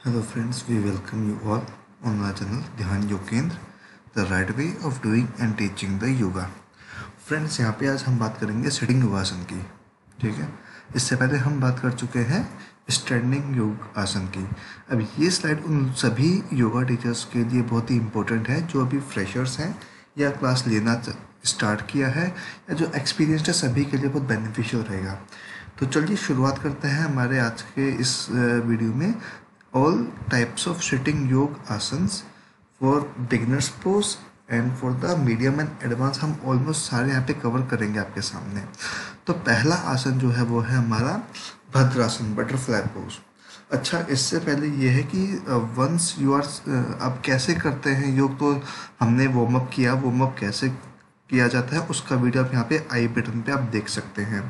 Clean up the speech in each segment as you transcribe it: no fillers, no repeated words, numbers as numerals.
Hello friends, we welcome you all on our channel ध्यान योग केंद्र, the right way of doing and teaching the yoga. Friends, यहाँ पे आज हम बात करेंगे सिटिंग योगासन की. ठीक है, इससे पहले हम बात कर चुके हैं स्टैंडिंग योग आसन की. अब ये स्लाइड उन सभी योगा टीचर्स के लिए बहुत ही इम्पोर्टेंट है जो अभी फ्रेशर्स हैं या क्लास लेना स्टार्ट किया है या जो एक्सपीरियंस्ड है, सभी के लिए बहुत बेनिफिशियल रहेगा. तो चलिए शुरुआत करते हैं हमारे आज के इस वीडियो में. All types of sitting योग asanas for beginners pose and for the medium and advanced हम ऑलमोस्ट सारे यहाँ पे कवर करेंगे आपके सामने. तो पहला आसन जो है वो है हमारा भद्रासन, बटरफ्लाई पोज. अच्छा, इससे पहले ये है कि वंस यू आर अब कैसे करते हैं योग, तो हमने वार्म अप किया. वार्म अप कैसे किया जाता है उसका वीडियो आप यहाँ पे आई बटन पे आप देख सकते हैं.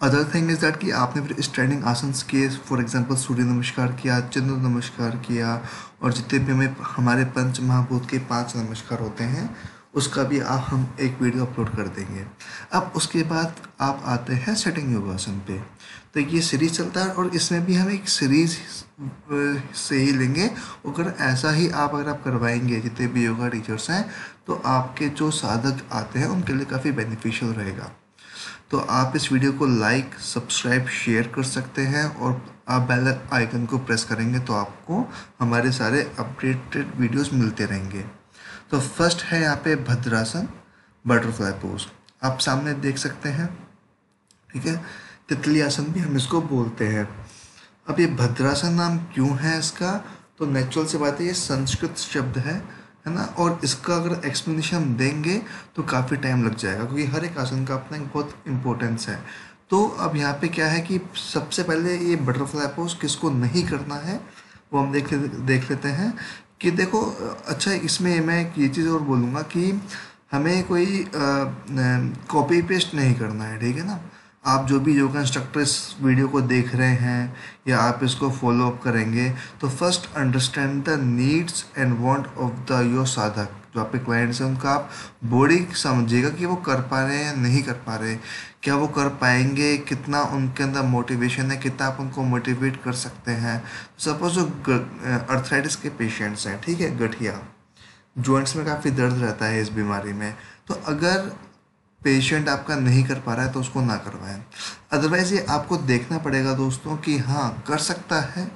अदर थिंग इज़ दैट कि आपने फिर स्टैंडिंग आसन्स किए, फॉर एग्जांपल सूर्य नमस्कार किया, चंद्र नमस्कार किया, और जितने भी हमारे पंच महाभूत के 5 नमस्कार होते हैं उसका भी हम एक वीडियो अपलोड कर देंगे. अब उसके बाद आप आते हैं सेटिंग योगासन पे. तो ये सीरीज चलता है और इसमें भी हम एक सीरीज से ही लेंगे. अगर ऐसा ही अगर आप करवाएंगे जितने भी योगा टीचर्स हैं, तो आपके जो साधक आते हैं उनके लिए काफ़ी बेनिफिशियल रहेगा. तो आप इस वीडियो को लाइक, सब्सक्राइब, शेयर कर सकते हैं, और आप बेल आइकन को प्रेस करेंगे तो आपको हमारे सारे अपडेटेड वीडियोस मिलते रहेंगे. तो फर्स्ट है यहाँ पे भद्रासन, बटरफ्लाई पोज. आप सामने देख सकते हैं. ठीक है, तितली आसन भी हम इसको बोलते हैं. अब ये भद्रासन नाम क्यों है इसका, तो नेचुरल से बात है, ये संस्कृत शब्द है ना, और इसका अगर एक्सप्लेनेशन हम देंगे तो काफ़ी टाइम लग जाएगा क्योंकि हर एक आसन का अपना एक बहुत इम्पोर्टेंस है. तो अब यहाँ पे क्या है कि सबसे पहले ये बटरफ्लाई पोज किसको नहीं करना है वो हम देख लेते हैं. कि देखो, अच्छा, इसमें मैं एक ये चीज़ और बोलूँगा कि हमें कोई कॉपी पेस्ट नहीं करना है. ठीक है ना, आप जो भी योगा इंस्ट्रक्टर इस वीडियो को देख रहे हैं या आप इसको फॉलो अप करेंगे, तो first understand the needs and want of the your साधक. जो आपके क्लाइंट्स हैं उनका आप बॉडी समझिएगा कि वो कर पा रहे हैं या नहीं कर पा रहे, क्या वो कर पाएंगे, कितना उनके अंदर मोटिवेशन है, कितना आप उनको मोटिवेट कर सकते हैं. सपोज जो अर्थराइटिस के पेशेंट्स हैं, ठीक है, गठिया जॉइंट्स में काफ़ी दर्द रहता है इस बीमारी में, तो अगर पेशेंट आपका नहीं कर पा रहा है तो उसको ना करवाएं. अदरवाइज़ ये आपको देखना पड़ेगा दोस्तों कि हाँ कर सकता है,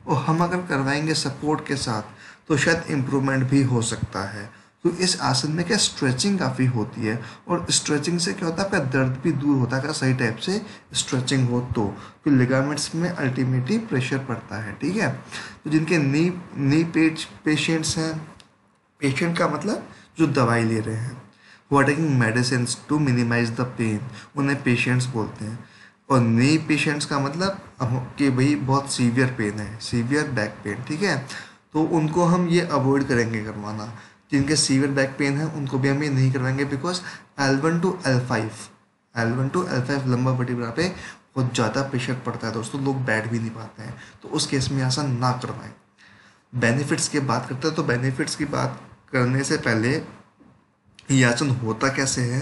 और हम अगर करवाएंगे सपोर्ट के साथ तो शायद इम्प्रूवमेंट भी हो सकता है. तो इस आसन में क्या स्ट्रेचिंग काफ़ी होती है, और स्ट्रेचिंग से क्या होता है, आपका दर्द भी दूर होता है अगर सही टाइप से स्ट्रेचिंग हो तो. फिर लिगामेंट्स में अल्टीमेटली प्रेशर पड़ता है. ठीक है, तो जिनके नी पेशेंट्स हैं, पेशेंट का मतलब जो दवाई ले रहे हैं, who are taking medicines to minimize the pain, उन्हें पेशेंट्स बोलते हैं. और नी पेशेंट्स का मतलब कि भाई बहुत सीवियर पेन है, सीवियर बैक पेन. ठीक है, तो उनको हम ये अवॉइड करेंगे करवाना. जिनके सीवियर बैक पेन है उनको भी हम ये नहीं करवाएंगे, बिकॉज L1 to L5 लंबा वर्टिब्रा पे बहुत ज़्यादा प्रेशर पड़ता है दोस्तों, लोग बैठ भी नहीं पाते हैं. तो उस केस में आसन ना करवाएं. बेनिफिट्स की बात करते हैं, तो बेनिफिट्स की बात करने से पहले ये आसन होता कैसे है,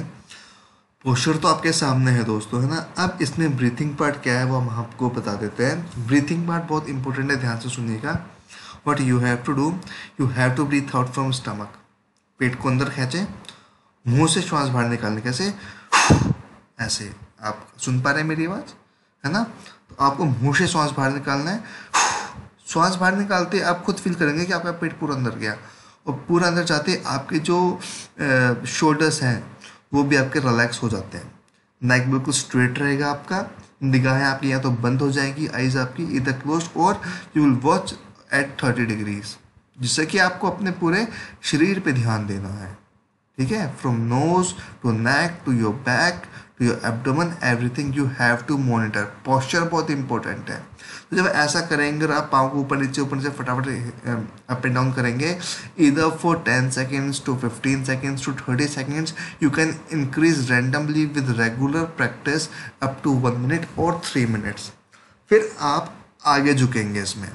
पोस्चर तो आपके सामने है दोस्तों, है ना. अब इसमें ब्रीथिंग पार्ट क्या है वो हम आपको बता देते हैं. ब्रीथिंग पार्ट बहुत इंपॉर्टेंट है, ध्यान से सुनिएगा. What you have to do, you have to breathe out from stomach. पेट को अंदर खींचे, मुंह से श्वास बाहर निकालने, कैसे, ऐसे. आप सुन पा रहे हैं मेरी आवाज़, है ना. तो आपको मुंह से श्वास बाहर निकालना है. श्वास बाहर निकालते आप खुद फील करेंगे कि आपका पेट पूरा अंदर गया, और पूरा अंदर जाते आपके जो शोल्डर्स हैं वो भी आपके रिलैक्स हो जाते हैं. नेक बिल्कुल स्ट्रेट रहेगा आपका, निगाहें आपकी या तो बंद हो जाएंगी, आइज आपकी इधर क्लोज, और you will watch at 30 degrees, जिससे कि आपको अपने पूरे शरीर पे ध्यान देना है. ठीक है, from nose to neck to your back to your abdomen, everything you have to monitor. Posture बहुत इंपॉर्टेंट है. तो जब ऐसा करेंगे और आप पाँव को ऊपर नीचे फटाफट अप एंड डाउन करेंगे, इधर for 10 seconds to 15 seconds to 30 seconds, you can increase randomly with regular practice up to 1 minute or 3 minutes. फिर आप आगे झुकेंगे इसमें.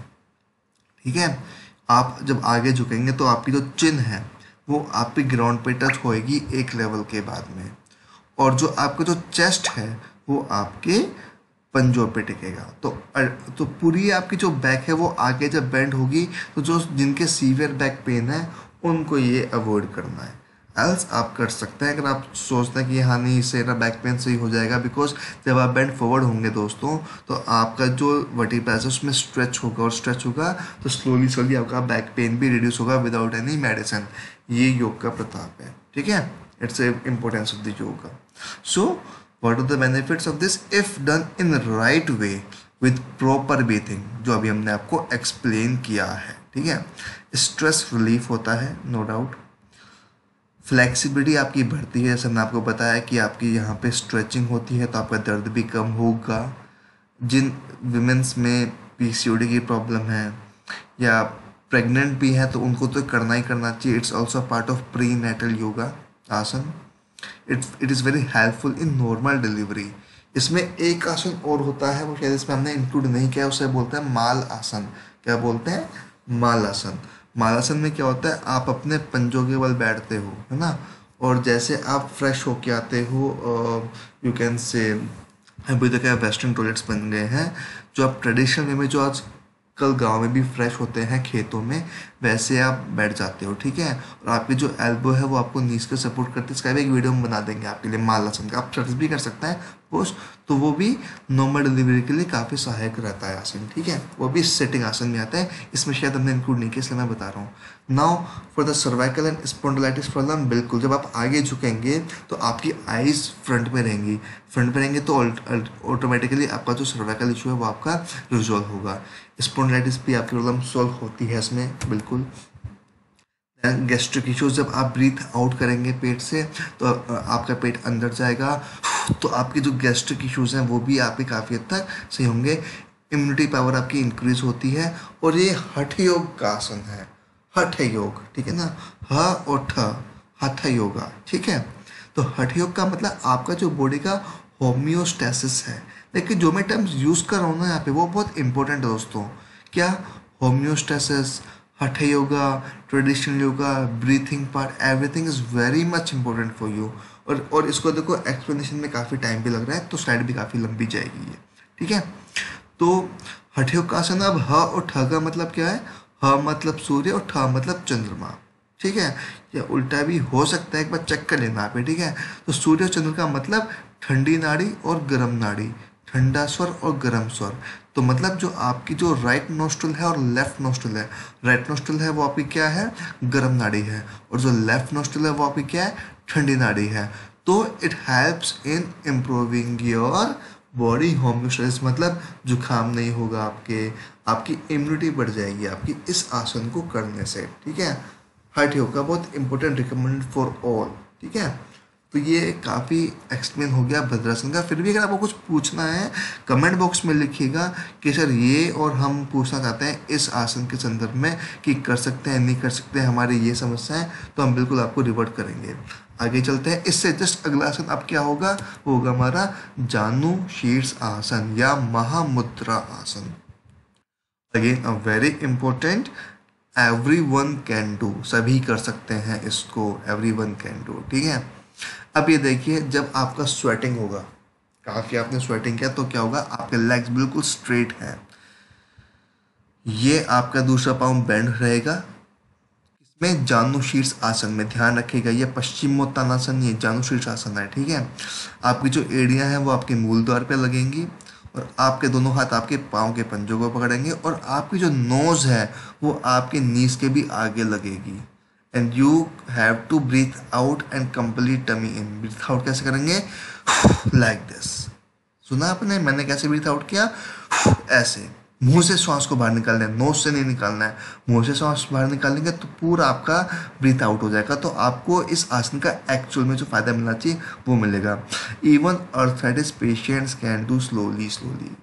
ठीक है, आप जब आगे झुकेंगे तो आपकी जो चिन है वो आपकी ग्राउंड पे टच होएगी एक लेवल के बाद में, और जो आपका जो चेस्ट है वो आपके पंजों पे टिकेगा। तो पूरी आपकी जो बैक है वो आगे जब बेंड होगी तो जो जिनके सीवियर बैक पेन है उनको ये अवॉइड करना है। एल्स आप कर सकते हैं अगर आप सोचते हैं कि हाँ नहीं इससे ना बैक पेन सही हो जाएगा, बिकॉज जब आप बेंड फॉरवर्ड होंगे दोस्तों तो आपका जो वर्टिब्रा है उसमें स्ट्रेच होगा, और स्ट्रेच होगा तो स्लोली स्लोली आपका बैक पेन भी रिड्यूस होगा विदाउट एनी मेडिसिन। ये योग का प्रताप है, ठीक है। It's a importance of the yoga. So what are the benefits of this if done in right way with proper breathing, जो अभी हमने आपको एक्सप्लेन किया है, ठीक है। स्ट्रेस रिलीफ होता है, नो डाउट। फ्लेक्सिबिलिटी आपकी बढ़ती है, जैसे हमने आपको बताया कि आपकी यहाँ पे स्ट्रेचिंग होती है तो आपका दर्द भी कम होगा। जिन विमेंस में पीसीओडी की प्रॉब्लम है या प्रेग्नेंट भी है तो उनको तो करना ही करना चाहिए। It's also part of prenatal yoga asan. It is very helpful in normal delivery. इसमें एक आसन और होता है, वो शायद इसमें हमने इंक्लूड नहीं किया, उसे बोलते हैं माल आसन। क्या बोलते हैं? माल आसन। मालासन में क्या होता है, आप अपने पंजों के बल बैठते हो, है ना, और जैसे आप फ्रेश होके आते हो, यू कैन से अभी तो क्या वेस्टर्न टॉयलेट्स बन गए हैं, जो आप ट्रेडिशनल वे में जो आज कल गांव में भी फ्रेश होते हैं खेतों में, वैसे आप बैठ जाते हो, ठीक है। और आपकी जो एल्बो है वो आपको नीज को सपोर्ट करती है। इसका भी एक वीडियो हम बना देंगे आपके लिए मालासन का, आप सर्च भी कर सकते हैं पोस्ट, तो वो भी नॉर्मल डिलीवरी के लिए काफ़ी सहायक रहता है आसन, ठीक है। वो भी सेटिंग आसन में आता है, इसमें शायद हमने इंक्लूड नहीं किया इसलिए मैं बता रहा हूँ। Now for the cervical and spondylitis problem, बिल्कुल जब आप आगे झुकेंगे तो आपकी आइज़ फ्रंट में रहेंगी, तो ऑटोमेटिकली आपका जो सर्वाइकल इशू है वो आपका रिजॉल्व होगा। स्पॉन्डिलाइटिस भी आपकी प्रॉब्लम सॉल्व होती है इसमें, बिल्कुल। गैस्ट्रिक इश्यूज, जब आप ब्रीथ आउट करेंगे पेट से तो आपका पेट अंदर जाएगा, तो आपके जो गैस्ट्रिक इश्यूज हैं वो भी आपके काफ़ी हद तक सही होंगे। इम्यूनिटी पावर आपकी इंक्रीज होती है। और ये हठ योग का आसन है, हठ योग, ठीक है ना, ह और ठ, हठ योगा, ठीक है। तो हठ योग का मतलब आपका जो बॉडी का होम्योस्टेसिस है। लेकिन जो मैं टर्म्स यूज़ कर रहा हूँ ना यहाँ पे वो बहुत इंपॉर्टेंट है दोस्तों। क्या? होम्योस्टेसिस, हठ yoga, traditional yoga, breathing part, everything is very much important for you. और इसको देखो एक्सप्लेनेशन में काफ़ी टाइम भी लग रहा है तो स्लाइड भी काफ़ी लंबी जाएगी ये, ठीक है। तो हठ योग का आसन, अब ह और ठ का मतलब क्या है? ह मतलब सूर्य और ठ मतलब चंद्रमा, ठीक है। या उल्टा भी हो सकता है, एक बार चेक कर लेना आप, ठीक है। तो सूर्य और चंद्र का मतलब ठंडी नाड़ी और गर्म नाड़ी, ठंडा स्वर और गर्म स्वर। तो मतलब जो आपकी जो राइट नोस्ट्रल है और लेफ्ट नोस्ट्रल है, राइट नोस्ट्रल है वो आपकी क्या है? गर्म नाड़ी है, और जो लेफ्ट नोस्ट्रल है वो आपकी क्या है? ठंडी नाड़ी है। तो it helps in improving your body homeostasis, मतलब जुकाम नहीं होगा आपकी इम्यूनिटी बढ़ जाएगी आपकी इस आसन को करने से, ठीक है। हठ योग का बहुत इंपॉर्टेंट, रिकमेंडेड फॉर ऑल, ठीक है। तो ये काफ़ी एक्सप्लेन हो गया भद्रासन का। फिर भी अगर आपको कुछ पूछना है कमेंट बॉक्स में लिखिएगा कि सर ये और हम पूछना चाहते हैं इस आसन के संदर्भ में कि कर सकते हैं नहीं कर सकते हैं, हमारी ये समस्या है, तो हम बिल्कुल आपको रिवर्ट करेंगे। आगे चलते हैं। इससे जस्ट अगला आसन अब क्या होगा? वो होगा हमारा जानु शीर्ष आसन या महामुद्रा आसन। Again a very important, everyone can do, सभी कर सकते हैं इसको, एवरीवन कैन डू, ठीक है। अब ये देखिए, जब आपका स्वेटिंग होगा, काफ़ी आपने स्वेटिंग किया तो क्या होगा? आपके लेग्स बिल्कुल स्ट्रेट हैं, ये आपका दूसरा पाँव बेंड रहेगा। इसमें जानु शीर्ष आसन में ध्यान रखिएगा, ये पश्चिमोत्तानासन, ये जानु शीर्ष आसन है, ठीक है। आपकी जो एड़ियाँ हैं वो आपके मूल द्वार पे लगेंगी, और आपके दोनों हाथ आपके पाँव के पंजों को पकड़ेंगे, और आपकी जो नोज़ है वो आपके नीज के भी आगे लगेगी। And you have to breathe out and complete tummy in. Breathe out कैसे करेंगे? Like this. सुना आपने मैंने कैसे ब्रीथ आउट किया? ऐसे मुंह से श्वास को बाहर निकालना है, नोज से नहीं निकालना है। मुंह से श्वास बाहर निकालेंगे तो पूरा आपका ब्रीथ आउट हो जाएगा। तो आपको इस आसन का एक्चुअल में जो फायदा मिलना चाहिए वो मिलेगा। Even arthritis patients can do slowly,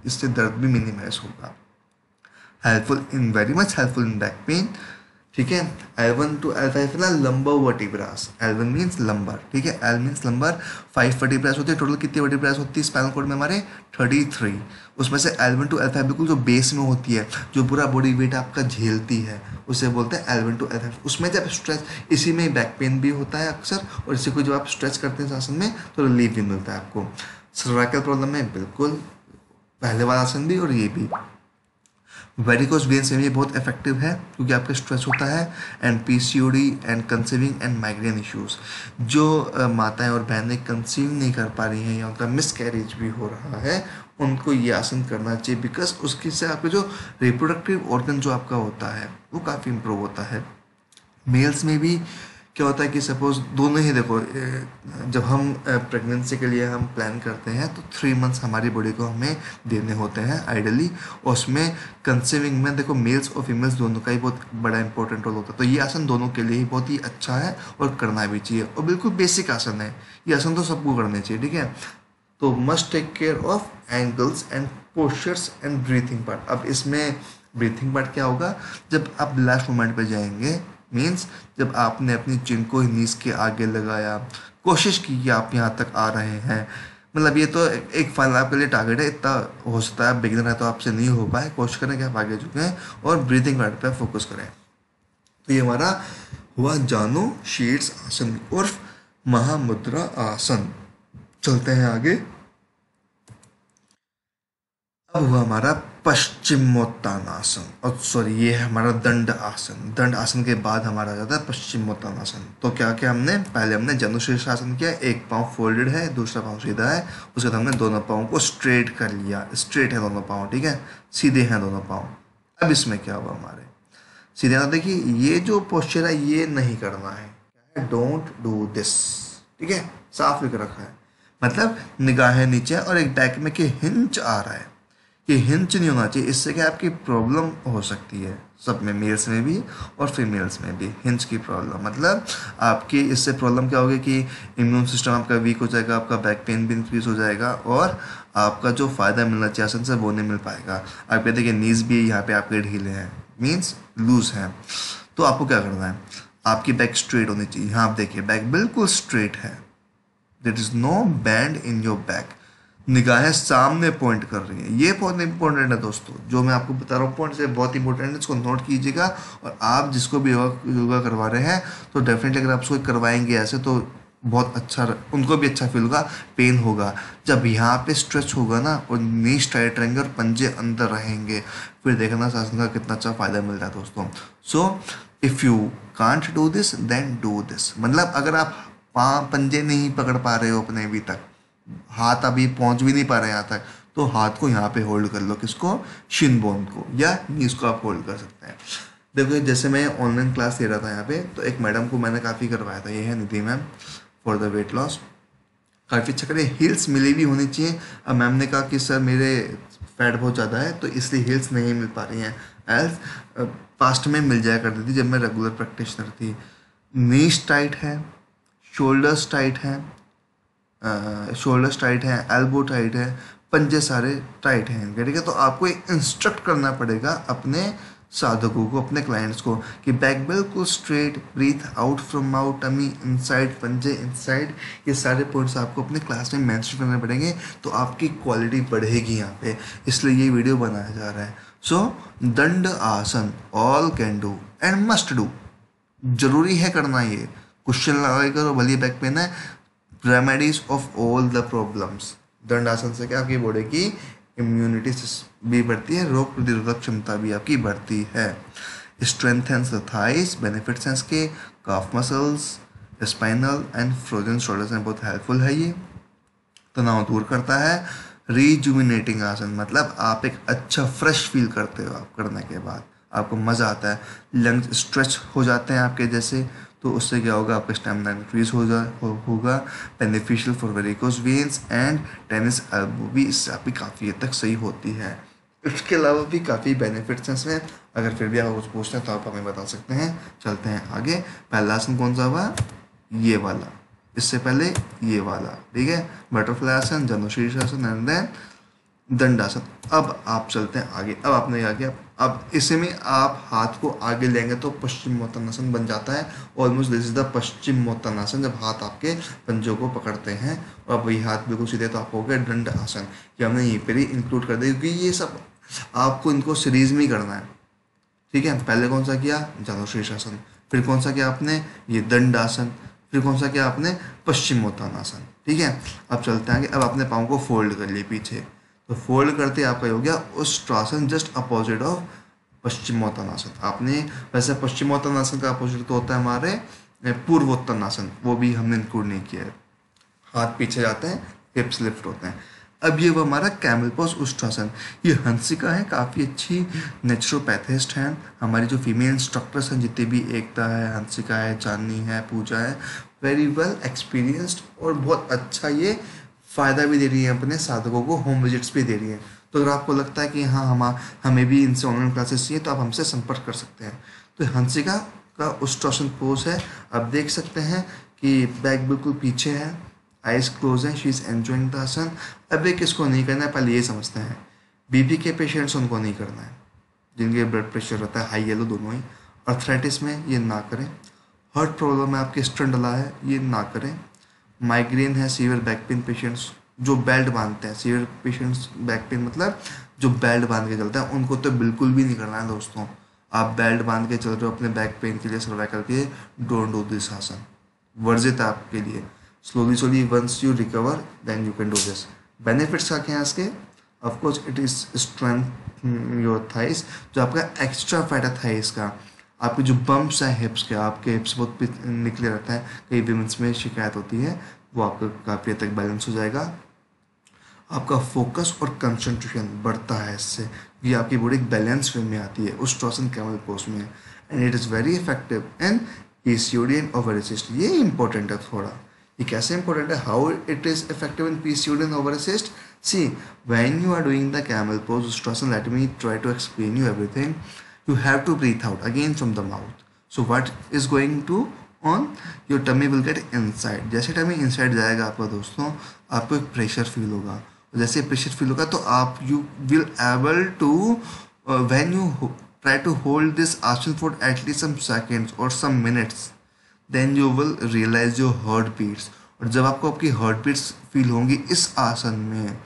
इससे दर्द भी मिनिमाइज होगा। Helpful in, very much helpful in back pain, ठीक है। L1 to L5 ना lumbar vertebras, L1 means lumbar, ठीक है, L मीन्स लंबर। 5 वर्टिब्रास होते हैं टोटल। कितनी वर्टिब्रास होती है स्पाइनल कॉर्ड में हमारे? 33। उसमें से L1 to L5 बिल्कुल जो बेस में होती है, जो पूरा बॉडी वेट आपका झेलती है, उसे बोलते हैं L1 to L5। उसमें जब स्ट्रेच, इसी में बैक पेन भी होता है अक्सर, और इसी को जब आप स्ट्रेच करते हैं आसन में तो रिलीफ भी मिलता है आपको। सर्वाइकल प्रॉब्लम में बिल्कुल पहले वाला आसन भी और ये भी। वेरिकोज वेन्स में भी बहुत इफेक्टिव है क्योंकि आपका स्ट्रेस होता है। And PCOD and conceiving and migraine issues, जो माताएं और बहनें कंसीव नहीं कर पा रही हैं या उनका मिसकैरेज भी हो रहा है, उनको ये आसन करना चाहिए, बिकॉज उसके से आपके जो रिप्रोडक्टिव ऑर्गन जो आपका होता है वो काफ़ी इम्प्रूव होता है। मेल्स में भी क्या होता है कि सपोज दोनों ही देखो, जब हम प्रेगनेंसी के लिए हम प्लान करते हैं तो 3 मंथ्स हमारी बॉडी को हमें देने होते हैं आइडली, और उसमें कंसीविंग में देखो मेल्स और फीमेल्स दोनों का ही बहुत बड़ा इंपॉर्टेंट रोल होता है। तो ये आसन दोनों के लिए ही बहुत ही अच्छा है और करना भी चाहिए, और बिल्कुल बेसिक आसन है, ये आसन तो सबको करने चाहिए, ठीक है। तो must take care of angles and postures and breathing part. अब इसमें ब्रीथिंग पार्ट क्या होगा, जब आप लास्ट मोमेंट पे जाएंगे, मीन्स जब आपने अपनी चिन को नीज के आगे लगाया, कोशिश की कि आप यहाँ तक आ रहे हैं, मतलब ये तो एक फाइनल आपके लिए टारगेट है, इतना हो सकता है, बिगिनर है तो आपसे नहीं हो पाए, कोशिश करें कि आप आगे झुकें और ब्रीथिंग पार्ट पे फोकस करें। तो ये हमारा हुआ जानो शीर्ष आसन उर्फ महामुद्रा आसन। चलते हैं आगे। अब हुआ हमारा पश्चिमोत्तानासन, और सॉरी ये है हमारा दंड आसन। दंड आसन के बाद हमारा आ जाता है पश्चिमोत्तानासन। तो क्या क्या हमने पहले हमने जनुशीर्ष आसन किया, एक पाँव फोल्डेड है, दूसरा पाँव सीधा है, उसके बाद हमने दोनों पाँव को स्ट्रेट कर लिया, स्ट्रेट है दोनों पाँव, ठीक है, सीधे हैं दोनों पाँव। अब इसमें क्या हुआ हमारे सीधे ना, देखिए ये जो पोस्चर है ये नहीं करना है, डोंट डू दिस, ठीक है, साफ लिख रखा है, मतलब निगाहें नीचे और एक बैक में कि हिंच आ रहा है, ये हिंच नहीं होना चाहिए, इससे क्या आपकी प्रॉब्लम हो सकती है, सब में, मेल्स में भी और फीमेल्स में भी हिंच की प्रॉब्लम, मतलब आपकी इससे प्रॉब्लम क्या होगी कि इम्यून सिस्टम आपका वीक हो जाएगा, आपका बैक पेन भी इंक्रीज हो जाएगा, और आपका जो फ़ायदा मिलना चाहिए आसन से वो नहीं मिल पाएगा। आप कहते हैं कि नीज भी यहाँ पे आपके ढीले हैं, मीन्स लूज हैं, तो आपको क्या करना है, आपकी बैक स्ट्रेट होनी चाहिए। यहाँ आप देखिए बैक बिल्कुल स्ट्रेट है, there is no bend in your back, निगाहें सामने पॉइंट कर रही हैं, ये बहुत इंपॉर्टेंट है दोस्तों, जो मैं आपको बता रहा हूँ पॉइंट से बहुत इंपॉर्टेंट है, इसको नोट कीजिएगा। और आप जिसको भी योगा करवा रहे हैं तो डेफिनेटली अगर आप उसको करवाएंगे ऐसे तो बहुत अच्छा, उनको भी अच्छा फील होगा, पेन होगा, जब यहाँ पे स्ट्रेच होगा ना और नीज टाइट रहेंगे और पंजे अंदर रहेंगे, फिर देखना आसन का कितना अच्छा फायदा मिल रहा है दोस्तों। So if you can't do this then do this, मतलब अगर आप पंजे नहीं पकड़ पा रहे हो अपने अभी तक, हाथ अभी पहुंच भी नहीं पा रहे यहाँ तक, तो हाथ को यहाँ पे होल्ड कर लो, किसको, शिन बोन को, या नीज को आप होल्ड कर सकते हैं। देखो जैसे मैं ऑनलाइन क्लास दे रहा था यहाँ पे, तो एक मैडम को मैंने काफ़ी करवाया था, ये है Nidhi ma'am, for the weight loss, काफ़ी अच्छा करें, हील्स मिली भी होनी चाहिए। अब मैम ने कहा कि सर मेरे फैट बहुत ज़्यादा है तो इसलिए हील्स नहीं मिल पा रही हैं, एल्स पास्ट में मिल जाया करती थी जब मैं रेगुलर प्रैक्टिशनर थी। नीज टाइट है, शोल्डर्स टाइट हैं, शोल्डर्स टाइट है, एल्बो टाइट है, पंजे सारे टाइट हैं इनके, ठीक है। तो आपको इंस्ट्रक्ट करना पड़ेगा अपने साधकों को, अपने क्लाइंट्स को, कि बैक बिल्कुल straight, breathe out from mouth, tummy inside, पंजे इनसाइड, ये सारे पॉइंट्स आपको अपने क्लास में मेंशन करने पड़ेंगे, तो आपकी क्वालिटी बढ़ेगी यहाँ पे, इसलिए ये वीडियो बनाया जा रहा है। सो दंड आसन all can do and must do, जरूरी है करना, ये क्वेश्चन लगा करो, भले बैक पेन है, remedies of all the problems. दंड आसन से क्या आपकी बॉडी की इम्यूनिटी भी बढ़ती है, रोग प्रतिरोधक क्षमता भी आपकी बढ़ती है। स्ट्रेंथेंस द थाइस, बेनिफिट्स हैं इसके, काफ muscles, spinal and frozen shoulders में बहुत हेल्पफुल है ये। तनाव दूर करता है। रिजुमिनेटिंग आसन, मतलब आप एक अच्छा फ्रेश फील करते हो, आप करने के बाद आपको मज़ा आता है, लंग्स स्ट्रेच हो जाते हैं आपके जैसे, तो उससे क्या होगा, आपका स्टेमिना इंक्रीज होगा, beneficial for varicose veins and tennis elbow भी इससे आपकी काफ़ी हद तक सही होती है। इसके अलावा भी काफ़ी बेनिफिट्स हैं इसमें, अगर फिर भी आप कुछ पूछते हैं तो आप हमें बता सकते हैं। चलते हैं आगे। पहला आसन कौन सा हुआ, ये वाला, इससे पहले ये वाला, ठीक है, बटरफ्लाई आसन, जनुशीर्ष आसन एंड देन दंडासन। अब आप चलते हैं आगे। अब आपने क्या किया, अब इसे में आप हाथ को आगे लेंगे तो पश्चिमोत्तानासन बन जाता है। Almost this is the Paschimottanasana, जब हाथ आपके पंजों को पकड़ते हैं और अब वही हाथ बिल्कुल सीधे, तो आप हो गए दंड आसन, कि हमने यहीं पर ही इंक्लूड कर दिया, क्योंकि ये सब आपको इनको सीरीज में ही करना है, ठीक है। पहले कौन सा किया, जनुशीर्ष आसन, फिर कौन सा किया आपने, ये दंड आसन, फिर कौन सा किया आपने, पश्चिमोत्तानासन, ठीक है। अब चलते हैं आगे। अब अपने पाँव को फोल्ड कर लिए पीछे, तो फोल्ड करते आपका हो गया Ushtrasana, just opposite of Paschimottanasana. आपने वैसे पश्चिमोत्तानासन का अपोजिट तो होता है हमारे पूर्वोत्तानासन, वो भी हमने इंक्लूड नहीं किया है। हाथ पीछे जाते हैं, हिप्स लिफ्ट होते हैं। अब ये वो हमारा कैमल पोज उष्ट्रासन। ये हंसिका है, काफ़ी अच्छी नेचुरोपैथिस्ट हैं। हमारी जो फीमेल इंस्ट्रक्टर्स हैं जितने भी, एकता है, हंसिका है, चांदनी है, पूजा है, वेरी वेल एक्सपीरियंस्ड, और बहुत अच्छा ये फ़ायदा भी दे रही है अपने साधकों को, होम विजिट्स भी दे रही है। तो अगर आपको लगता है कि हाँ हमें भी इनसे ऑनलाइन क्लासेस चाहिए तो आप हमसे संपर्क कर सकते हैं। तो हंसिका का उष्ट्रासन पोज है, आप देख सकते हैं कि बैक बिल्कुल पीछे है, आइज क्लोज है, शी इज़ एंजॉइंग द आसन। अब एक किसको नहीं करना है, पहले ये समझते हैं। बीपी के पेशेंट्स उनको नहीं करना है, जिनके ब्लड प्रेशर रहता है हाई येलो दोनों ही। अर्थराइटिस में ये ना करें। हार्ट प्रॉब्लम है, आपके स्टंट डला है, ये ना करें। माइग्रेन है, सीवियर बैक पेन पेशेंट्स जो बेल्ट बांधते हैं, सीवियर पेशेंट्स बैक पेन मतलब जो बेल्ट बांध के चलते हैं, उनको तो बिल्कुल भी नहीं करना है दोस्तों। आप बेल्ट बांध के चल रहे हो अपने बैक पेन के लिए, सर्वाइकल के लिए, डोंट डू दिस आसन, वर्जित है आपके लिए। slowly once you recover then you can do this। benefits क्या क्या हैं इसके? of course it is strength your thighs, जो आपका एक्स्ट्रा फैट है थाइस का। आपके जो बम्प्स हैं हिप्स के, आपके हिप्स बहुत निकले रहते हैं, कई विमेंस में शिकायत होती है, वो आपका काफ़ी हद तक बैलेंस हो जाएगा। आपका फोकस और कंसंट्रेशन बढ़ता है इससे, ये आपकी बॉडी एक बैलेंस वे में आती है उष्ट्रासन कैमल पोज में। And it is very effective in PCOD and ovary cyst. ये इंपॉर्टेंट है थोड़ा, ये कैसे इंपॉर्टेंट है, how it is effective in PCOD and ovary cyst. See when you are doing the camel pose Ushtrasan, let me try to explain you everything. You have to breathe out again from the mouth. So what is going to on? Your tummy will get inside. जैसे tummy inside जाएगा आपका दोस्तों, आपको एक pressure feel होगा। जैसे pressure feel होगा तो आप you will able to when you try to hold this आसन for at least some seconds or some minutes, then you will realize your heart beats। और जब आपको आपकी हार्ट बीट्स फील होंगी इस आसन में,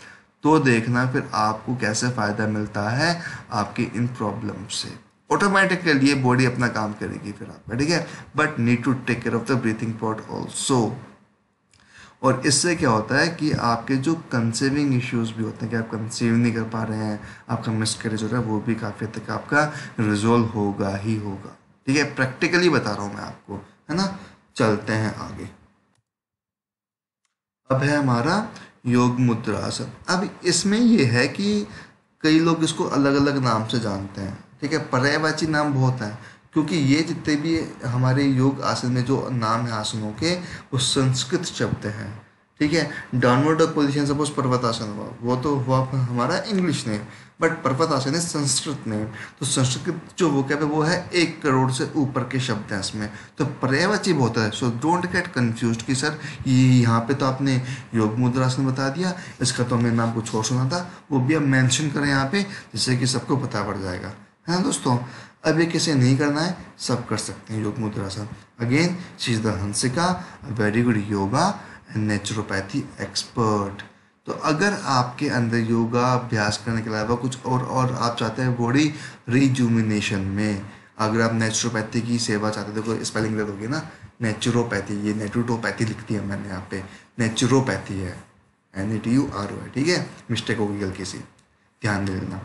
तो देखना फिर आपको कैसे फ़ायदा मिलता है आपकी इन प्रॉब्लम से। ऑटोमेटिकली ये बॉडी अपना काम करेगी फिर आपका, ठीक है। But need to take care of the breathing part also. और इससे क्या होता है कि आपके जो कंसीविंग इश्यूज भी होते हैं कि आप कंसीव नहीं कर पा रहे हैं, आपका मिसकैरेज हो रहा है, वो भी काफ़ी हद तक आपका रिजोल्व होगा ही होगा, ठीक है। प्रैक्टिकली बता रहा हूँ मैं आपको, है ना। चलते हैं आगे। अब है हमारा योग मुद्रा आसन। अब इसमें ये है कि कई लोग इसको अलग अलग नाम से जानते हैं, ठीक है। पर्यायवाची नाम बहुत हैं, क्योंकि ये जितने भी हमारे योग आसन में जो नाम है आसनों के, वो संस्कृत शब्द हैं, ठीक है। डाउनवर्ड डॉग पोजीशन सपोज पर्वतासन हुआ, वो तो हुआ हमारा इंग्लिश नेम, बट पर्वतासन है संस्कृत नेम। तो संस्कृत जो वोकैब है वो है 1 करोड़ से ऊपर के शब्द हैं इसमें, तो पर्यायवाची बहुत है। सो डोंट गेट कंफ्यूज्ड कि सर ये यहाँ पे तो आपने योग मुद्रासन बता दिया, इसका तो हमने नाम कुछ और सुना था, वो भी अब मेंशन करें यहाँ पे जिससे कि सबको पता पड़ जाएगा, है ना दोस्तों। अब ये किसे नहीं करना है, सब कर सकते हैं Yog Mudrasan. Again she is the Hansika, very good yoga and naturopathy expert. तो अगर आपके अंदर योगा अभ्यास करने के अलावा कुछ और आप चाहते हैं बॉडी रिजुमिनेशन में, अगर आप नेचुरोपैथी की सेवा चाहते हैं, देखो स्पेलिंग गलत होगी ना, नेचुरोपैथी, ये नेचुरोपैथी लिखती है मैंने यहाँ पे, नेचुरोपैथी है NETURO है, ठीक है, मिस्टेक होगी हल्की सी, ध्यान दे देना।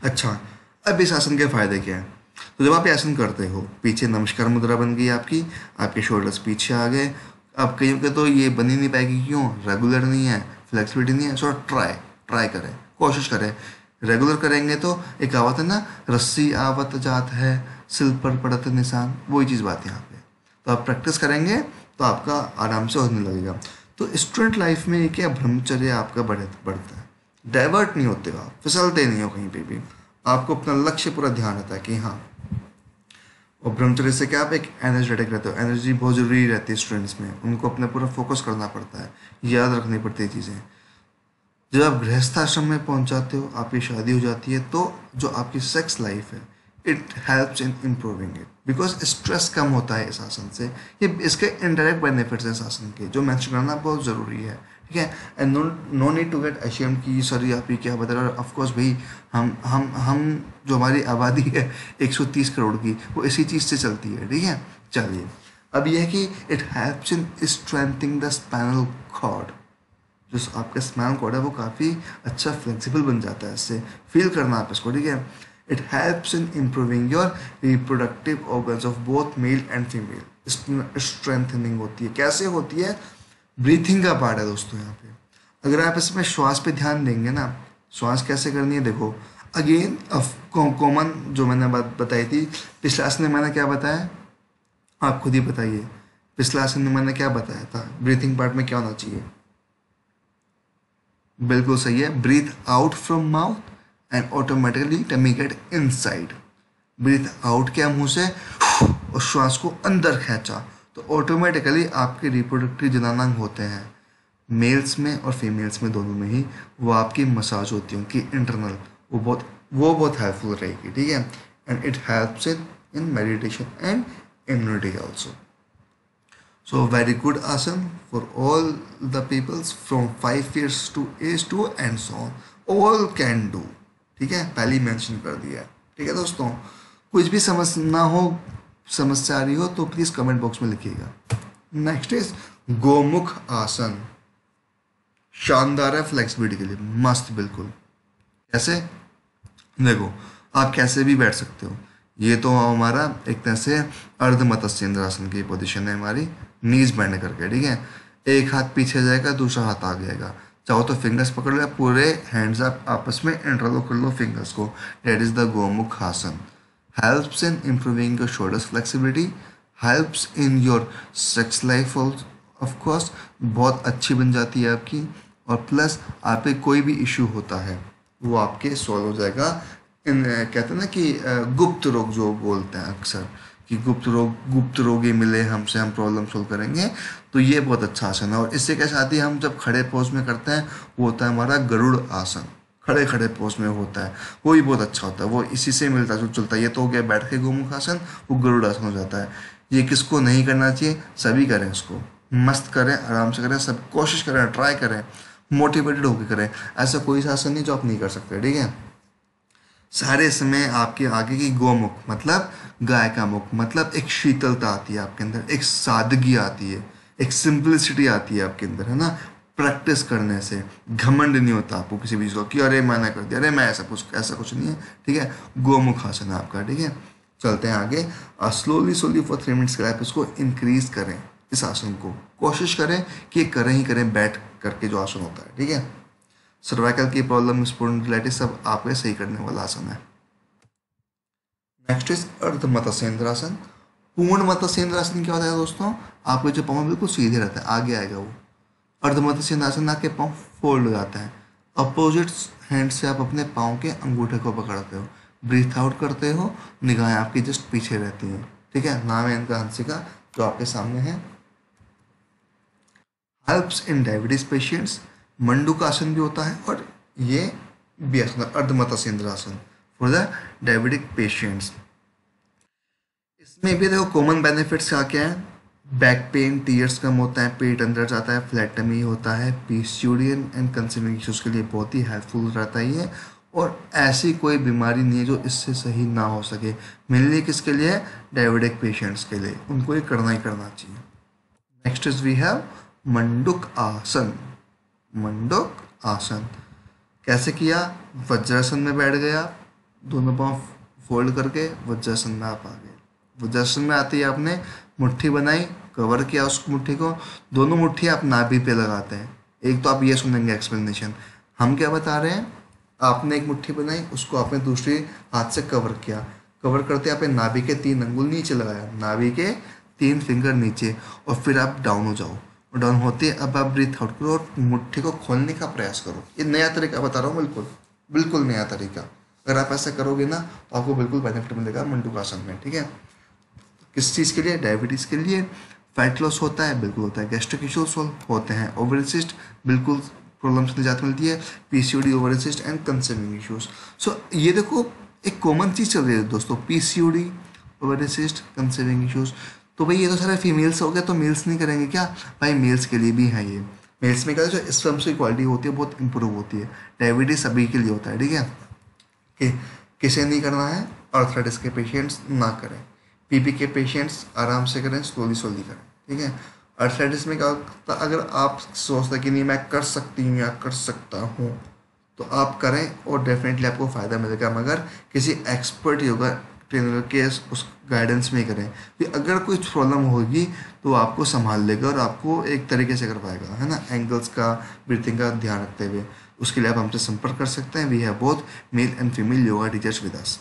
अच्छा, अब इस आसन के फायदे क्या हैं? तो जब आप ये आसन करते हो, पीछे नमस्कार मुद्रा बन गई आपकी, आपके शोल्डर्स पीछे आ गए। अब कहीं के तो ये बन ही नहीं पाएगी, क्यों? रेगुलर नहीं है, फ्लेक्सिबिलिटी नहीं है। सो ट्राई करें, कोशिश करें। रेगुलर करेंगे तो एक आवत है ना, रस्सी आवत जात है, सिल पर पड़त निशान, वही चीज़ बात है यहाँ पे। तो आप प्रैक्टिस करेंगे तो आपका आराम से होने लगेगा। तो स्टूडेंट लाइफ में क्या ब्रह्मचर्य आपका बढ़ता है, डाइवर्ट नहीं होते हो आप, फिसलते नहीं हो कहीं पे भी, आपको अपना लक्ष्य पूरा ध्यान रहता है कि हाँ। और ब्रह्मचर्य से क्या आप एक एनर्जेटिक रहते हो, एनर्जी बहुत ज़रूरी रहती है स्टूडेंट्स में, उनको अपना पूरा फोकस करना पड़ता है, याद रखनी पड़ती है चीज़ें। जब आप गृहस्थाश्रम में पहुंच जाते हो, आपकी शादी हो जाती है, तो जो आपकी सेक्स लाइफ है, it helps in improving it, because stress कम होता है इस आसन से। ये इसके इनडायरेक्ट बेनिफिट्स हैं इस आसन के, जो मेंशन करना बहुत ज़रूरी है, ठीक है। And no need to get ashamed कि सर आप ये क्या बता रहे हो। ऑफकोर्स भाई, हम जो हमारी आबादी है 130 करोड़ की, वो इसी चीज़ से चलती है, ठीक है। चलिए, अब यह है कि it helps in strengthening the spinal cord, जो आपका स्पाइनल कॉर्ड है वो काफ़ी अच्छा फ्लेक्सिबल बन जाता है इससे, फील करना आप इसको, ठीक है। It helps in improving your reproductive organs of both male and female. Strengthening होती है, कैसे होती है, ब्रीथिंग का पार्ट है दोस्तों यहाँ पे। अगर आप इसमें श्वास पे ध्यान देंगे ना, श्वास कैसे करनी है देखो, अगेन कॉमन जो मैंने बात बताई थी, पिछले आसन में मैंने क्या बताया, आप खुद ही बताइए, पिछले आसन में मैंने क्या बताया था, ब्रीथिंग पार्ट में क्या होना चाहिए। बिल्कुल सही है, breathe out from mouth and automatically tummy get inside. Breathe out किया मुंह से और श्वास को अंदर खींचा तो ऑटोमेटिकली आपके रिप्रोडक्टिव जननांग होते हैं मेल्स में और फीमेल्स में, दोनों में ही, वो आपकी मसाज होती है उनकी इंटरनल, वो बहुत हेल्पफुल रहेगी, ठीक है। And it helps in meditation and immunity also. So very good asan for all the peoples from 5 years to age 2 and so on. All can do. ठीक है, पहले ही मेंशन कर दिया है, ठीक है दोस्तों। कुछ भी समस्या आ रही हो तो प्लीज़ कमेंट बॉक्स में लिखिएगा। नेक्स्ट इज गोमुख आसन। शानदार है फ्लेक्सिबिलिटी के लिए, मस्त बिल्कुल। कैसे, देखो आप कैसे भी बैठ सकते हो। ये तो हमारा एक तरह से अर्ध मत्स्येंद्र आसन की पोजीशन है हमारी, नीज बैंड करके, ठीक है। एक हाथ पीछे जाएगा, दूसरा हाथ आ जाएगा, चाहो तो फिंगर्स पकड़ लो, पूरे हैंड्स आप आपस में इंटरलॉक कर लो फिंगर्स को। डेट इज द गोमुख आसन। Helps in improving your shoulders flexibility, helps in your sex life of course, बहुत अच्छी बन जाती है आपकी, और प्लस आप पे कोई भी इशू होता है वो आपके सॉल्व हो जाएगा। कहते हैं ना कि गुप्त रोग जो बोलते हैं अक्सर कि गुप्त रोग ये मिले हमसे, हम प्रॉब्लम सोल्व करेंगे, तो ये बहुत अच्छा आसन है। और इससे क्या साथ ही हम जब खड़े पोज में करते हैं वो होता है हमारा गरुड़ आसन, खड़े पोज में होता है, वो भी बहुत अच्छा होता है, वो इसी से मिलता जो चलता है। ये तो हो गया बैठ के गोमुख आसन, वो गरुड़ आसन हो जाता है। ये किसको नहीं करना चाहिए, सभी करें इसको, मस्त करें, आराम से करें, सब कोशिश करें, ट्राई करें, मोटिवेटेड होकर करें। ऐसा कोई आसन नहीं जो आप नहीं कर सकते, ठीक है। सारे समय आपके आगे की गोमुख मतलब गाय का मुख, मतलब एक शीतलता आती है आपके अंदर, एक सादगी आती है, एक सिंपलिसिटी आती है आपके अंदर, है ना। प्रैक्टिस करने से घमंड नहीं होता आपको किसी भी चीज़ को कि अरे मैंने कर दिया, अरे मैं ऐसा कुछ नहीं है, ठीक है। गोमुख आसन है आपका, ठीक है। चलते हैं आगे। स्लोली फॉर 3 मिनट्स के लिए आप इसको इंक्रीज करें, इस आसन को कोशिश करें कि करें ही करें बैठ करके जो आसन होता है, ठीक है। सर्वाइकल की प्रॉब्लम, स्पॉन्डिलाइटिस, सब आपके सही करने वाला आसन है। नेक्स्ट इज अर्ध मत्स्येंद्रासन। पूर्ण मत्स्येंद्रासन क्या होता है दोस्तों, आपके जो पाँव बिल्कुल सीधे रहता है, आगे आएगा वो। अर्ध मत्स्येंद्रासन आपके पाँव फोल्ड हो जाता है, अपोजिट हैंड से आप अपने पाँव के अंगूठे को पकड़ते हो, ब्रीथ आउट करते हो, निगाहें आपकी जस्ट पीछे रहती हैं, ठीक है। नाम है इनका हंसिका, जो आपके सामने है। हेल्प्स इन डायबिटीज पेशेंट्स, मंडूक आसन भी होता है, और ये भी आसन अर्ध Matsyendrasana for the diabetic patients. इसमें भी देखो कॉमन बेनिफिट्स क्या क्या है, बैक पेन, टीयर्स कम होता है, पेट अंदर जाता है, फ्लैट टमी होता है, पीसीओडी एंड कंसीविंग इश्यूज के लिए बहुत ही हेल्पफुल रहता है ये। और ऐसी कोई बीमारी नहीं है जो इससे सही ना हो सके, मेनली किसके लिए, डायबिटिक पेशेंट्स के लिए, उनको ये करना ही करना चाहिए। नेक्स्ट इज वी हैव मंडूक आसन। मंडूक आसन कैसे किया, वज्रासन में बैठ गया, दोनों पाँव फोल्ड करके वज्रासन में आप आ गए। वज्रासन में आते ही आपने मुट्ठी बनाई, कवर किया उस मुट्ठी को, दोनों मुट्ठी आप नाभि पे लगाते हैं। एक तो आप ये सुनेंगे एक्सप्लेनेशन, हम क्या बता रहे हैं, आपने एक मुट्ठी बनाई, उसको आपने दूसरे हाथ से कवर किया, कवर करते आपने नाभि के 3 अंगुल नीचे लगाया, नाभि के 3 फिंगर नीचे, और फिर आप डाउन हो जाओ, और डाउन होते अब आप ब्रीथ आउट करो और मुट्ठी को खोलने का प्रयास करो। ये नया तरीका बता रहा हूँ, बिल्कुल नया तरीका। अगर आप ऐसा करोगे ना तो आपको बिल्कुल बेनिफिट मिलेगा मंडूक आसन में, ठीक है। किस चीज़ के लिए, डायबिटीज़ के लिए। फैट लॉस होता है, बिल्कुल होता है। गैस्ट्रिक इश्यूज होते हैं, ओवरसिस्ट बिल्कुल प्रॉब्लम्स निजात मिलती है, पीसीओडी, ओवरसिस्ट एंड कंसीविंग इश्यूज। सो ये देखो एक कॉमन चीज़ चल रही है दोस्तों, पीसीओडी, ओवरसिस्ट, कंसीविंग इश्यूज। तो भाई ये तो सारे फीमेल्स हो गए, तो मेल्स नहीं करेंगे क्या, भाई मेल्स के लिए भी है ये। मेल्स में क्या जो स्पर्म की क्वालिटी होती है बहुत इंप्रूव होती है। डायबिटीज सभी के लिए होता है, ठीक है। कि किसे नहीं करना है, आर्थराइटिस के पेशेंट्स ना करें, पीपी के पेशेंट्स आराम से करें, स्लोली करें, ठीक है। अर्थराइटिस में क्या होता है, अगर आप सोचते हैं कि नहीं मैं कर सकती हूँ या कर सकता हूँ, तो आप करें और डेफिनेटली आपको फ़ायदा मिलेगा, मगर किसी एक्सपर्ट योगा ट्रेनर के उस गाइडेंस में करें। फिर अगर कुछ प्रॉब्लम होगी तो वो आपको संभाल लेगा और आपको एक तरीके से कर पाएगा, है ना, एंगल्स का, ब्रीथिंग का ध्यान रखते हुए। उसके लिए आप हमसे संपर्क कर सकते हैं। We have both male and female yoga teachers with us.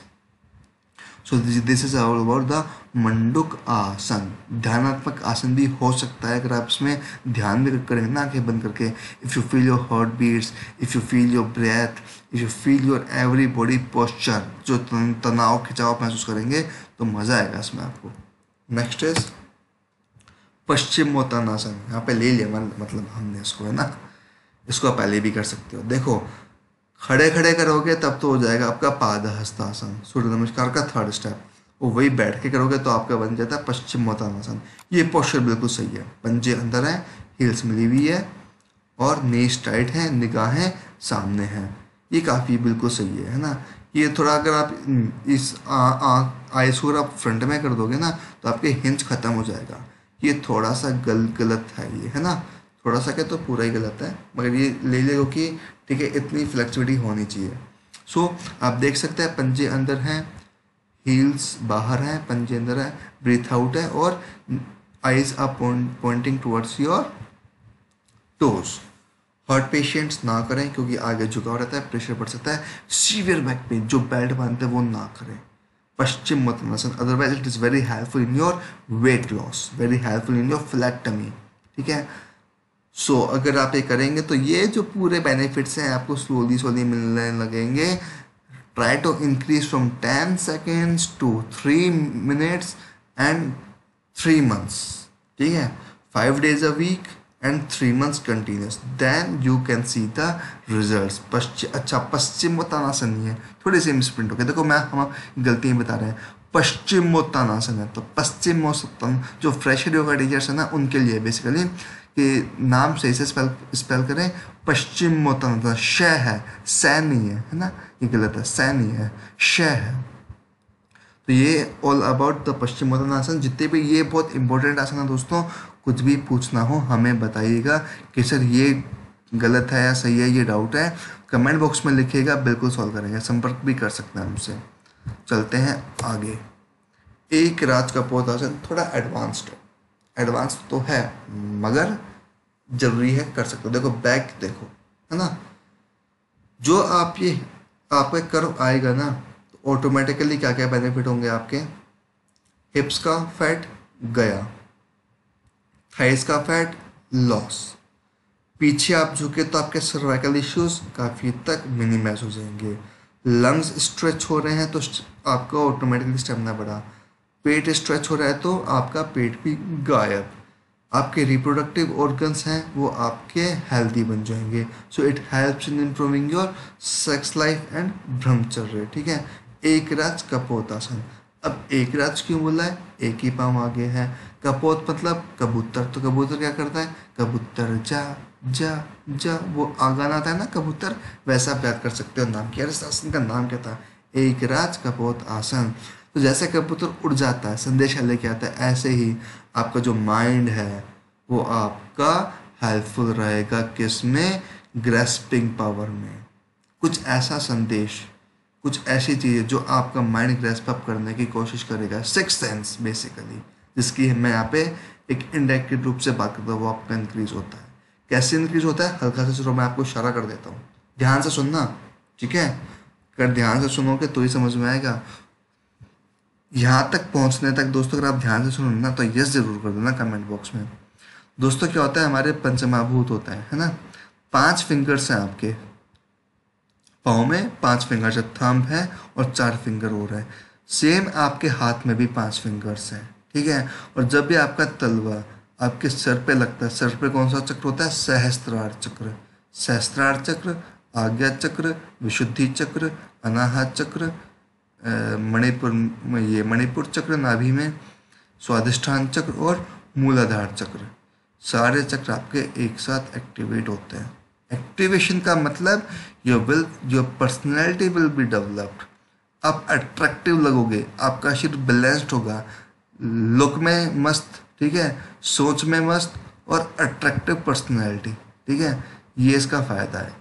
So this is all about the Manduk asan. ध्यानात्मक आसन भी हो सकता है अगर आप इसमें ध्यान भी करेंगे ना, आंखें बंद करके। If you feel your heart beats, if you feel your breath, if you feel your every body posture, जो तनाव खिंचाव महसूस करेंगे तो मज़ा आएगा इसमें आपको। Next is Paschimottanasana. यहाँ पे ले लिया मतलब हमने इसको, है ना, इसको आप पहले भी कर सकते हो। देखो खड़े खड़े करोगे तब तो हो जाएगा आपका पादहस्तासन, सूर्य नमस्कार का थर्ड स्टेप। वो वही बैठ के करोगे तो आपका बन जाता है पश्चिमोत्तानासन। ये पोस्चर बिल्कुल सही है, पंजे अंदर है, हील्स मिली हुई है और नीज टाइट है, निगाहें सामने हैं, ये काफ़ी बिल्कुल सही है ना। ये थोड़ा अगर आप इस आइस को आप फ्रंट में कर दोगे ना तो आपके हिंज खत्म हो जाएगा। ये थोड़ा सा गलत है ये, है ना, थोड़ा सा क्या तो पूरा ही गलत है, मगर ये ले ले कि ठीक है, इतनी फ्लेक्सिबिलिटी होनी चाहिए। सो आप देख सकते हैं पंजे अंदर हैं, हील्स बाहर हैं, पंजे अंदर है, ब्रीथ आउट है और eyes are pointing towards your toes. Heart patients ना करें क्योंकि आगे झुकाव रहता है, प्रेशर बढ़ सकता है। सीवियर बैक पेन, जो बेल्ट बांधते हैं वो ना करें। Paschimottanasana, otherwise it is very helpful in your weight loss, very helpful in your flat tummy, ठीक है। सो अगर आप ये करेंगे तो ये जो पूरे बेनिफिट्स हैं आपको स्लोली मिलने लगेंगे। Try to increase from 10 seconds to 3 minutes and 3 months, ठीक है, 5 days a week and 3 months continuous, then you can see the results। अच्छा पश्चिमोत्तानासन नहीं है, थोड़ी सी मिसप्रिंट हो गई। देखो मैं हम गलतियाँ बता रहे हैं, पश्चिमोत्तानासन है तो पश्चिमोत्तान जो फ्रेशर योगा टीचर्स है ना उनके लिए बेसिकली कि नाम सही से स्पेल करें। पश्चिमोत्तानासन श है, स नहीं है ना, ये गलत है, स नहीं है, श है। तो ये ऑल अबाउट द पश्चिमोत्तानासन। जितने भी ये बहुत इंपॉर्टेंट आसन है दोस्तों, कुछ भी पूछना हो हमें बताइएगा कि सर ये गलत है या सही है, ये डाउट है, कमेंट बॉक्स में लिखिएगा, बिल्कुल सॉल्व करेंगे। संपर्क भी कर सकते हैं हमसे। चलते हैं आगे। एक राज कपोत आसन थोड़ा एडवांस तो है मगर जरूरी है, कर सकते हो। देखो बैक देखो, है ना, जो आप ये आपका कर्व आएगा ना तो ऑटोमेटिकली क्या क्या बेनिफिट होंगे आपके। हिप्स का फैट गया, थाइस का फैट लॉस, पीछे आप झुके तो आपके सर्वाइकल इश्यूज काफ़ी तक मिनिमाइज हो जाएंगे। लंग्स स्ट्रेच हो रहे हैं तो आपका ऑटोमेटिकली स्टेमिना बढ़ा, पेट स्ट्रेच हो रहा है तो आपका पेट भी गायब, आपके रिप्रोडक्टिव ऑर्गन्स हैं वो आपके हेल्दी बन जाएंगे। So it helps in improving your sex life and ब्रह्मचर्य, ठीक है। एक राज कपोत आसन। अब एक राज क्यों बोला है, एक ही पाँव आगे है। कपोत मतलब कबूतर, तो कबूतर क्या करता है, कबूतर जा जा जा, वो गाना आता है ना कबूतर, वैसा आप याद कर सकते हो नाम क्या, इस आसन का नाम क्या था, एक राज कपोत आसन। तो जैसे कबूतर उड़ जाता है संदेशा लेके आता है, ऐसे ही आपका जो माइंड है वो आपका हेल्पफुल रहेगा किसमें, ग्रेस्पिंग पावर में। कुछ ऐसा संदेश, कुछ ऐसी चीज़ें जो आपका माइंड ग्रेस्प अप करने की कोशिश करेगा, सिक्स सेंस बेसिकली, जिसकी मैं यहाँ पे एक इंडायरेक्ट रूप से बात करता हूँ, वो आपका इंक्रीज होता है। कैसे इंक्रीज होता है, हल्का से सुनो, मैं आपको इशारा कर देता हूँ, ध्यान से सुनना, ठीक है। अगर ध्यान से सुनोगे तो ही समझ में आएगा। यहाँ तक पहुँचने तक दोस्तों अगर आप ध्यान से सुनो ना तो यस जरूर कर देना कमेंट बॉक्स में। दोस्तों क्या होता है, हमारे पंचमहाभूत होता है ना, 5 फिंगर्स हैं आपके पाँव में, 5 फिंगर्स है, थंब है और 4 फिंगर हो रहा है। सेम आपके हाथ में भी 5 फिंगर्स हैं, ठीक है। और जब भी आपका तलवा आपके सर पे लगता है, सर पे कौन सा चक्र होता है, सहस्त्रार चक्र। सहस्त्रार चक्र, आज्ञा चक्र, विशुद्धि चक्र, अनाहत चक्र, मणिपुर चक्र नाभि में, स्वाधिष्ठान चक्र और मूलाधार चक्र, सारे चक्र आपके एक साथ एक्टिवेट होते हैं। एक्टिवेशन का मतलब your personality will be developed, आप अट्रैक्टिव लगोगे, आपका शरीर बैलेंस्ड होगा, लुक में मस्त, ठीक है, सोच में मस्त और अट्रैक्टिव पर्सनैलिटी। ठीक है, ये इसका फायदा है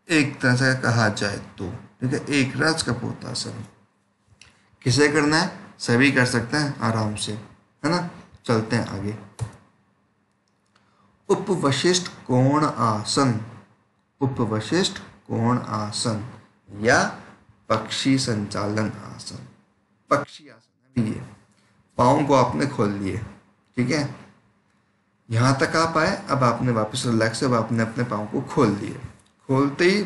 एक तरह से कहा जाए तो। ठीक है, एक राज का पोतासन किसे करना है, सभी कर सकते हैं आराम से, है ना। चलते हैं आगे। उपवशिष्ट कोण आसन, उपवशिष्ट कोण आसन या पक्षी संचालन आसन। पक्षी आसन है ये, पाँव को आपने खोल लिए, ठीक है, यहाँ तक आप आए, अब आपने वापस रिलैक्स, अब आपने अपने पाँव को खोल दिए। खोलते ही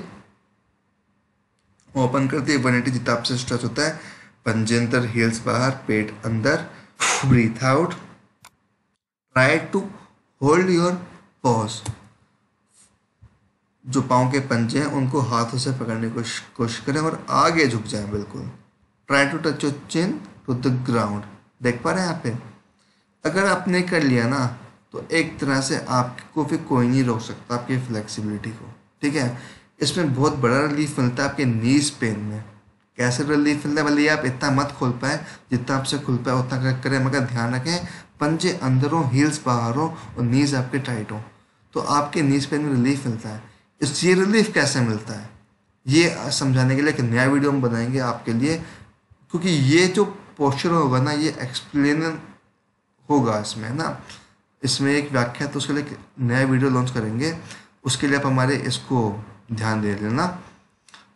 ओपन करते ही 180 जितना आपसे स्ट्रेच होता है, पंजे अंदर, हील्स बाहर, पेट अंदर, breathe out. Try to hold your pose, जो पाँव के पंजे हैं उनको हाथों से पकड़ने की कोशिश करें और आगे झुक जाएं बिल्कुल। Try to touch your chin to the ground. देख पा रहे हैं यहाँ पे, अगर आपने कर लिया ना तो एक तरह से आपको फिर कोई नहीं रोक सकता आपकी फ्लेक्सिबिलिटी को। ठीक है, इसमें बहुत बड़ा रिलीफ मिलता है आपके नीज पेन में। कैसे रिलीफ मिलता है, भले आप इतना मत खोल पाए, जितना आपसे खुल पाए उतना करें, मगर ध्यान रखें पंजे अंदर हो, हील्स बाहर हो और नीज आपके टाइट हो, तो आपके नीज पेन में रिलीफ मिलता है। ये रिलीफ कैसे मिलता है ये समझाने के लिए एक नया वीडियो हम बनाएंगे आपके लिए, क्योंकि ये जो पोस्चर होगा ना ये एक्सप्लेन होगा इसमें ना, इसमें एक व्याख्या, तो उसके लिए एक नया वीडियो लॉन्च करेंगे। उसके लिए आप हमारे इसको ध्यान दे लेना,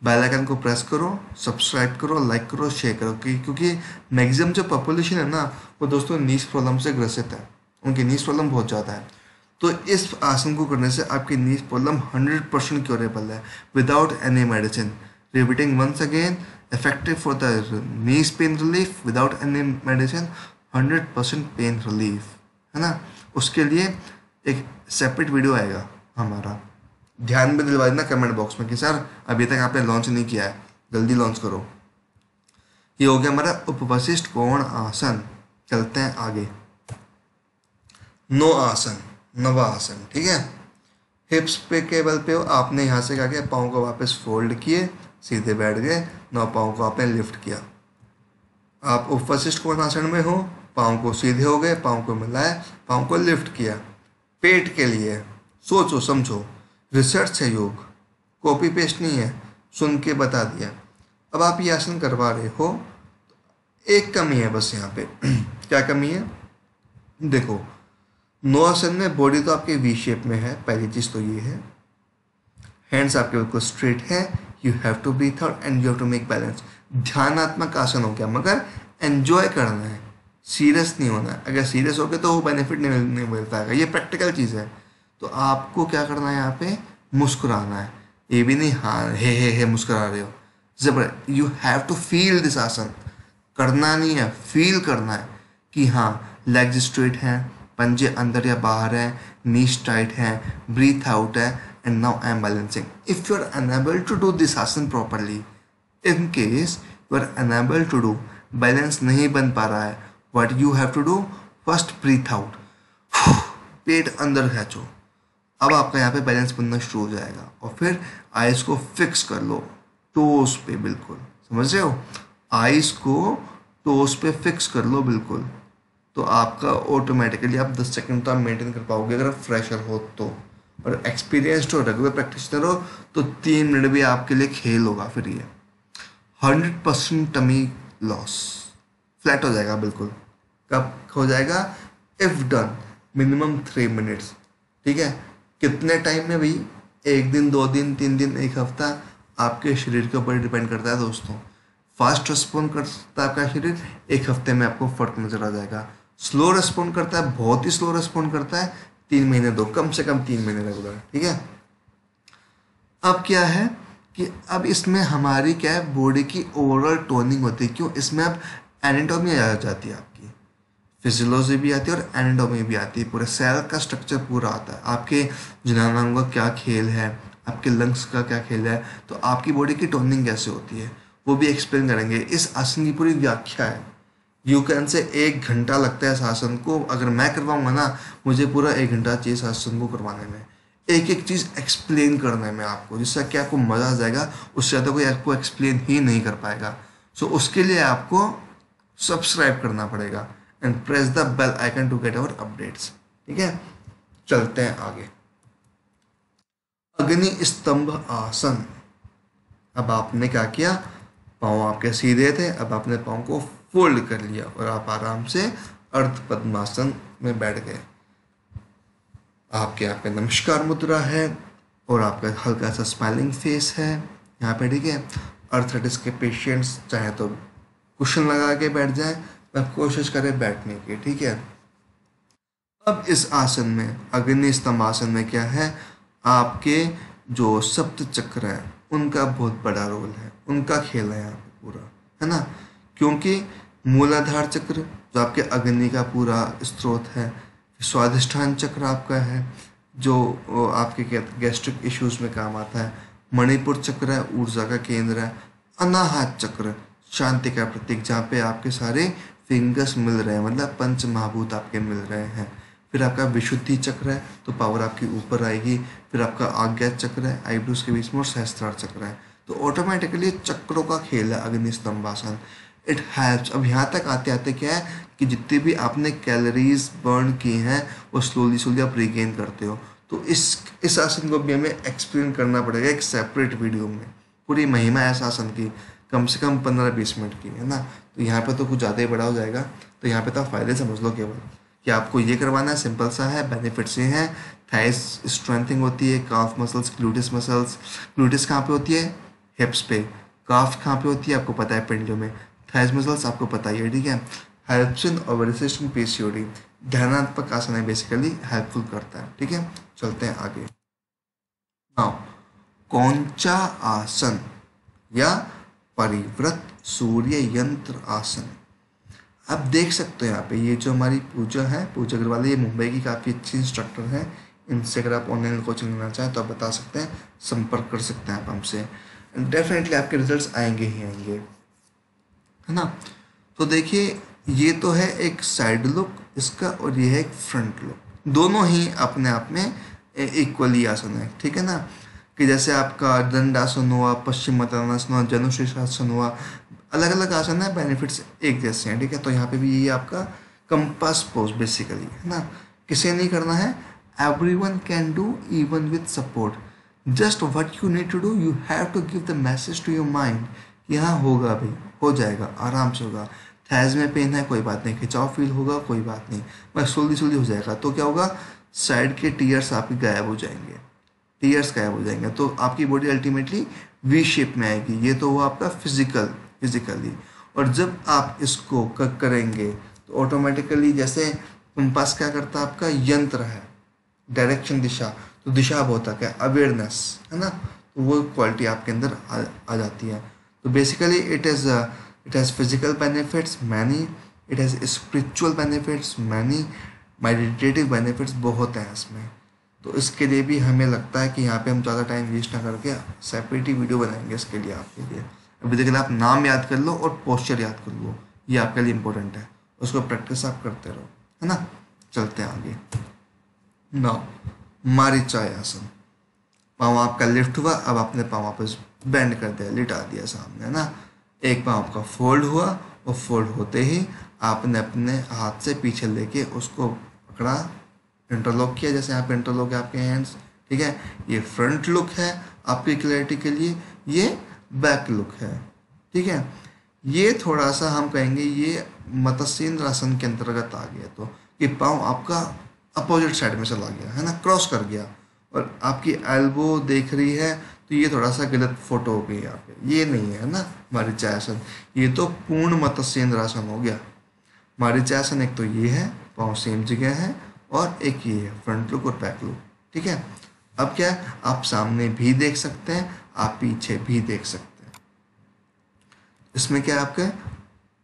बेल आइकन को प्रेस करो, सब्सक्राइब करो, लाइक करो, शेयर करो, क्योंकि मैक्सिमम जो पॉपुलेशन है ना वो दोस्तों नीज प्रॉब्लम से ग्रसित है, उनकी नीज प्रॉब्लम बहुत ज़्यादा है। तो इस आसन को करने से आपकी नीज प्रॉब्लम 100% क्योरेबल है without any medicine. Repeating once again, effective for the knees pain relief without any medicine, 100% pain relief, है ना। उसके लिए एक सेपरेट वीडियो आएगा हमारा, ध्यान में दिलवा देना कमेंट बॉक्स में कि सर अभी तक आपने लॉन्च नहीं किया है, जल्दी लॉन्च करो। ये हो गया हमारा उपवशिष्ट कोण आसन। चलते हैं आगे, नो आसन, नवा आसन। ठीक है, हिप्स पे के बल पे हो, आपने यहाँ से क्या किया, पाँव को वापस फोल्ड किए, सीधे बैठ गए, नौ पाँव को आपने लिफ्ट किया। आप उपवशिष्ट कोण आसन में हो, पाँव को सीधे हो गए, पाँव को मिलाए, पाँव को लिफ्ट किया। पेट के लिए सोचो समझो, रिसर्च है योग, कॉपी पेस्ट नहीं है, सुन के बता दिया। अब आप ये आसन करवा रहे हो, एक कमी है बस यहाँ पे क्या कमी है, देखो नो आसन में बॉडी तो आपके वी शेप में है, पहली चीज़ तो ये है, हैंड्स आपके बिल्कुल स्ट्रेट है, you have to breathe out and you have to make balance. ध्यानात्मक आसन हो गया, मगर एंजॉय करना है, सीरियस नहीं होना है। अगर सीरियस हो गए तो वो बेनिफिट नहीं मिल पाएगा, ये प्रैक्टिकल चीज़ है। तो आपको क्या करना है, यहाँ पे मुस्कुराना है, ये भी नहीं हाँ हे मुस्कुरा रहे हो, जबर you have to feel this asana, करना नहीं है, फील करना है कि हाँ लेग्स स्ट्रेट हैं, पंजे अंदर या बाहर हैं, नीज टाइट है, ब्रीथ आउट है, and now I am balancing. If you are unable to do this asan properly, in case you are unable to do, balance नहीं बन पा रहा है, what you have to do, first breathe out, पेट अंदर खींचो, अब आपका यहाँ पे बैलेंस बनना शुरू हो जाएगा। और फिर आइज को फिक्स कर लो टोस पे, बिल्कुल समझ रहे हो, आइज को टोस पे फिक्स कर लो बिल्कुल, तो आपका ऑटोमेटिकली आप 10 सेकंड तो आप मेंटेन कर पाओगे अगर आप फ्रेशर हो तो, और एक्सपीरियंस्ड हो, रेगुलर प्रैक्टिशनर हो तो 3 मिनट भी आपके लिए खेल होगा। फिर ये 100% टमी लॉस, फ्लैट हो जाएगा बिल्कुल। कब हो जाएगा, इफ डन मिनिमम 3 मिनट्स। ठीक है, कितने टाइम में भाई, 1 दिन, 2 दिन, 3 दिन, 1 हफ्ता, आपके शरीर के ऊपर डिपेंड करता है दोस्तों। फास्ट रिस्पॉन्ड करता है आपका शरीर, 1 हफ्ते में आपको फर्क नजर आ जाएगा। स्लो रिस्पॉन्ड करता है, बहुत ही स्लो रिस्पॉन्ड करता है, 3 महीने दो, कम से कम 3 महीने रेगुलर। ठीक है, अब क्या है कि अब इसमें हमारी क्या है, बॉडी की ओवरऑल टोनिंग होती है। क्यों, इसमें अब एनाटॉमी आ जाती है, आपकी फिजियोलॉजी भी आती है और एनाटॉमी भी आती है, पूरे सेल का स्ट्रक्चर पूरा आता है, आपके जननांगों का क्या खेल है, आपके लंग्स का क्या खेल है, तो आपकी बॉडी की टोनिंग कैसे होती है वो भी एक्सप्लेन करेंगे। इस आसन की पूरी व्याख्या है, यू कैन से 1 घंटा लगता है इस आसन को, अगर मैं करवाऊंगा ना, मुझे पूरा 1 घंटा चाहिए इस आसन को करवाने में, एक एक चीज़ एक्सप्लेन करने में आपको, जिससे कि आपको मज़ा आ जाएगा, उससे ज़्यादा कोई आपको एक्सप्लेन ही नहीं कर पाएगा। सो उसके लिए आपको सब्सक्राइब करना पड़ेगा, and press the bell icon to get our updates. ठीक है, चलते हैं आगे। अग्नि स्तंभ आसन। अब आपने क्या किया, पाँव आपके सीधे थे, अब आपने पाँव को फोल्ड कर लिया और आप आराम से अर्ध पद्मासन में बैठ गए। आपके यहाँ पे नमस्कार मुद्रा है और आपका हल्का सा स्माइलिंग फेस है यहाँ पे। ठीक है, अर्थराइटिस के पेशेंट्स चाहे तो कुशन लगा के बैठ जाए, पर कोशिश करें बैठने की। ठीक है, अब इस आसन में, अग्नि स्तंभ आसन में क्या है, आपके जो सप्त चक्र है उनका बहुत बड़ा रोल है, उनका खेल है यहाँ पे पूरा, है ना। क्योंकि मूलाधार चक्र जो आपके अग्नि का पूरा स्रोत है, स्वाधिष्ठान चक्र आपका है जो आपके गैस्ट्रिक इश्यूज में काम आता है, मणिपुर चक्र है ऊर्जा का केंद्र है, अनाहत चक्र शांति का प्रतीक जहाँ पे आपके सारे फिंगर्स मिल रहे हैं, मतलब पंच महाभूत आपके मिल रहे हैं। फिर आपका विशुद्धि चक्र है तो पावर आपकी ऊपर आएगी। फिर आपका आज्ञा चक्र है आईब्रोज के बीच में, और सहस्त्रार चक्र है। तो ऑटोमेटिकली चक्रों का खेल है अग्नि स्तंभासन। It helps. अब यहाँ तक आते आते क्या है कि जितनी भी आपने कैलोरीज बर्न की हैं वो स्लोली आप रिगेन करते हो। तो इस आसन को भी हमें एक्सप्लेन करना पड़ेगा एक सेपरेट वीडियो में, पूरी महिमा है इस आसन की, कम से कम 15-20 मिनट की, है ना। तो यहाँ पे तो कुछ ज़्यादा ही बड़ा हो जाएगा। तो यहाँ पे तो आप फायदे समझ लो केवल कि आपको ये करवाना है, सिंपल सा है। बेनिफिट्स ये हैं, थाइस स्ट्रेंथिंग होती है, काफ मसल्स, ग्लूटिस मसल्स। ग्लूटिस कहाँ पे होती है, हिप्स पे। काफ कहाँ पे होती है, आपको पता है, पिंडों में। थाइस मसल्स आपको पता ही है, ठीक है। Helps in ओवररेसिस्ट in PCOD. ध्यानात्मक आसन है, बेसिकली हेल्पफुल करता है, ठीक है। चलते हैं आगे। नाउ कौंचा आसन या परिव्रत सूर्य यंत्र आसन। आप देख सकते हो यहाँ पे ये जो हमारी पूजा है, पूजा अग्रवाल, ये मुंबई की काफ़ी अच्छी इंस्ट्रक्टर हैं। इनसे अगर आप ऑनलाइन कोचिंग लेना चाहें तो आप बता सकते हैं, संपर्क कर सकते हैं आप हमसे। डेफिनेटली आपके रिजल्ट्स आएंगे ही आएंगे, है ना। तो देखिए ये तो है एक साइड लुक इसका, और ये है एक फ्रंट लुक। दोनों ही अपने आप में इक्वली आसन है, ठीक है ना। कि जैसे आपका दंडासन हुआ, पश्चिमोत्तानासन हुआ, जनुशीर्षासन हुआ, अलग अलग आसन है, बेनिफिट्स एक जैसे हैं, ठीक है। तो यहाँ पे भी ये आपका कंपास पोज बेसिकली, है ना। किसे नहीं करना है, everyone can do even with support. Just what you need to do, you have to give the message to your mind कि हाँ होगा भाई, हो जाएगा, आराम से होगा। थैज में पेन है, कोई बात नहीं, खिंचाव फील होगा, कोई बात नहीं, बस स्लोली हो जाएगा। तो क्या होगा, साइड के टीयर्स आपके गायब हो जाएंगे, टीयर्स गायब हो जाएंगे, तो आपकी बॉडी अल्टीमेटली वी शेप में आएगी। ये तो हुआ आपका फिजिकली। और जब आप इसको करेंगे तो ऑटोमेटिकली, जैसे कंपास क्या करता है, आपका यंत्र है, डायरेक्शन, दिशा। तो दिशा बहुत है क्या, अवेयरनेस, है ना। तो वो क्वालिटी आपके अंदर आ जाती है। तो basically it has physical benefits many, it has spiritual benefits many, meditative benefits बहुत हैं इसमें। तो इसके लिए भी हमें लगता है कि यहाँ पे हम ज़्यादा टाइम वेस्ट ना करके सेपरेट ही वीडियो बनाएंगे इसके लिए आपके लिए। अभी तक आप नाम याद कर लो और पोस्चर याद कर लो, ये आपके लिए इंपॉर्टेंट है, उसको प्रैक्टिस आप करते रहो, है ना। चलते हैं आगे। नाउ मारीचाय आसन। पाँव आपका लिफ्ट हुआ, अब आपने पाँव वापस बेंड कर दिया, लिटा दिया सामने, है ना। एक पाँव आपका फोल्ड हुआ, और फोल्ड होते ही आपने अपने हाथ से पीछे लेके उसको पकड़ा, इंटरलॉक किया, जैसे यहाँ पे इंटरलॉक है आपके हैंड्स, ठीक है। ये फ्रंट लुक है आपकी क्लैरिटी के लिए, ये बैक लुक है, ठीक है। ये थोड़ा सा हम कहेंगे ये मत्स्येंद्र आसन के अंतर्गत आ गया, तो ये पाँव आपका अपोजिट साइड में चला गया, है ना, क्रॉस कर गया, और आपकी एल्बो देख रही है, तो ये थोड़ा सा गलत फोटो हो गई यहाँ पे, ये नहीं है ना मारीचाय आसन। ये तो पूर्ण मत्स्येंद्र आसन हो गया। मारीचाय आसन एक तो ये है, पाँव सेम जगह है, और एक ये है फ्रंट लुक और बैक लुक, ठीक है। अब क्या है, आप सामने भी देख सकते हैं, आप पीछे भी देख सकते हैं। इसमें क्या आपका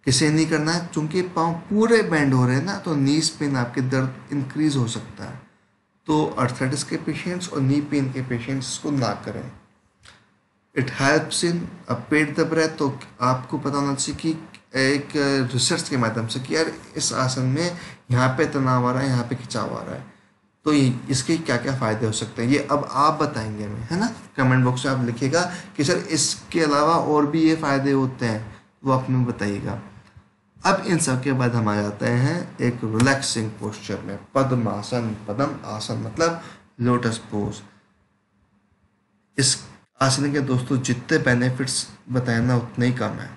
किसे नहीं करना है, चूंकि पाँव पूरे बेंड हो रहे हैं ना, तो नीज पेन आपके दर्द इंक्रीज हो सकता है। तो अर्थराइटिस के पेशेंट्स और नी पेन के पेशेंट्स इसको ना करें। It helps in pet the breath. तो आपको पता होना चाहिए कि एक रिसर्च के माध्यम से कि यार इस आसन में यहाँ पे तनाव आ रहा है, यहाँ पे खिंचाव आ रहा है, तो इसके क्या क्या फ़ायदे हो सकते हैं, ये अब आप बताएंगे हमें, है ना। कमेंट बॉक्स में आप लिखिएगा कि सर इसके अलावा और भी ये फ़ायदे होते हैं, वो आप हमें बताइएगा। अब इन सब के बाद हम आ जाते हैं एक रिलैक्सिंग पोस्चर में, पद्मासन। पद्म आसन मतलब लोटस पोज। इस आसन के दोस्तों जितने बेनिफिट्स बताए ना उतने ही कम है।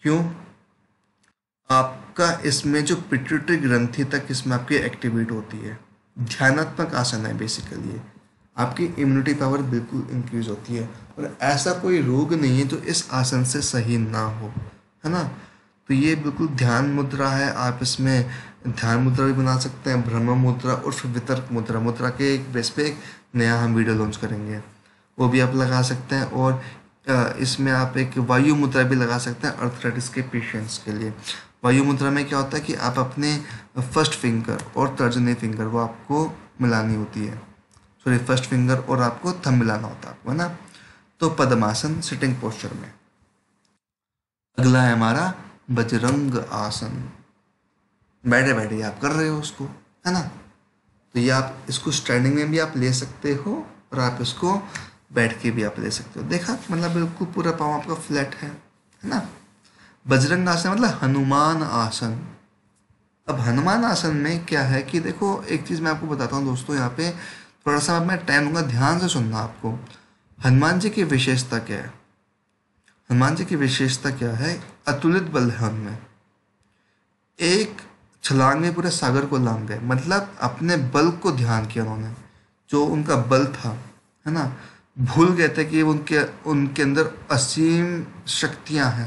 क्यों? आपका इसमें जो पिट्यूटरी ग्रंथि तक इसमें आपकी एक्टिवेट होती है। ध्यानात्मक आसन है बेसिकली ये। आपकी इम्यूनिटी पावर बिल्कुल इंक्रीज होती है और ऐसा कोई रोग नहीं है जो इस आसन से सही ना हो, है ना। तो ये बिल्कुल ध्यान मुद्रा है। आप इसमें ध्यान मुद्रा भी बना सकते हैं, ब्रह्म मुद्रा और फिर वितर्क मुद्रा। मुद्रा के एक बेस पे एक नया हम वीडियो लॉन्च करेंगे, वो भी आप लगा सकते हैं। और इसमें आप एक वायु मुद्रा भी लगा सकते हैं अर्थराइटिस के पेशेंट्स के लिए। वायु मुद्रा में क्या होता है कि आप अपने फर्स्ट फिंगर और तर्जनी फिंगर वो आपको मिलानी होती है। सॉरी, फर्स्ट फिंगर और आपको थंब मिलाना होता है आपको, है ना। तो पद्मासन सिटिंग पोस्चर में। अगला है हमारा बजरंग आसन। बैठे बैठे आप कर रहे हो उसको, है ना। तो ये आप इसको स्टैंडिंग में भी आप ले सकते हो और आप इसको बैठ के भी आप ले सकते हो। देखा, मतलब बिल्कुल पूरा पाँव आपका फ्लैट है ना। बजरंग आसन मतलब हनुमान आसन। अब हनुमान आसन में क्या है कि देखो, एक चीज़ मैं आपको बताता हूँ दोस्तों, यहाँ पे थोड़ा सा मैं टाइम लूँगा, ध्यान से सुनना आपको। हनुमान जी की विशेषता क्या है? हनुमान जी की विशेषता क्या है? अतुलित बल है उनमें। एक छलांग में पूरे सागर को लांग गए, मतलब अपने बल को ध्यान किया उन्होंने, जो उनका बल था, है ना। भूल गए थे कि उनके उनके अंदर असीम शक्तियां हैं।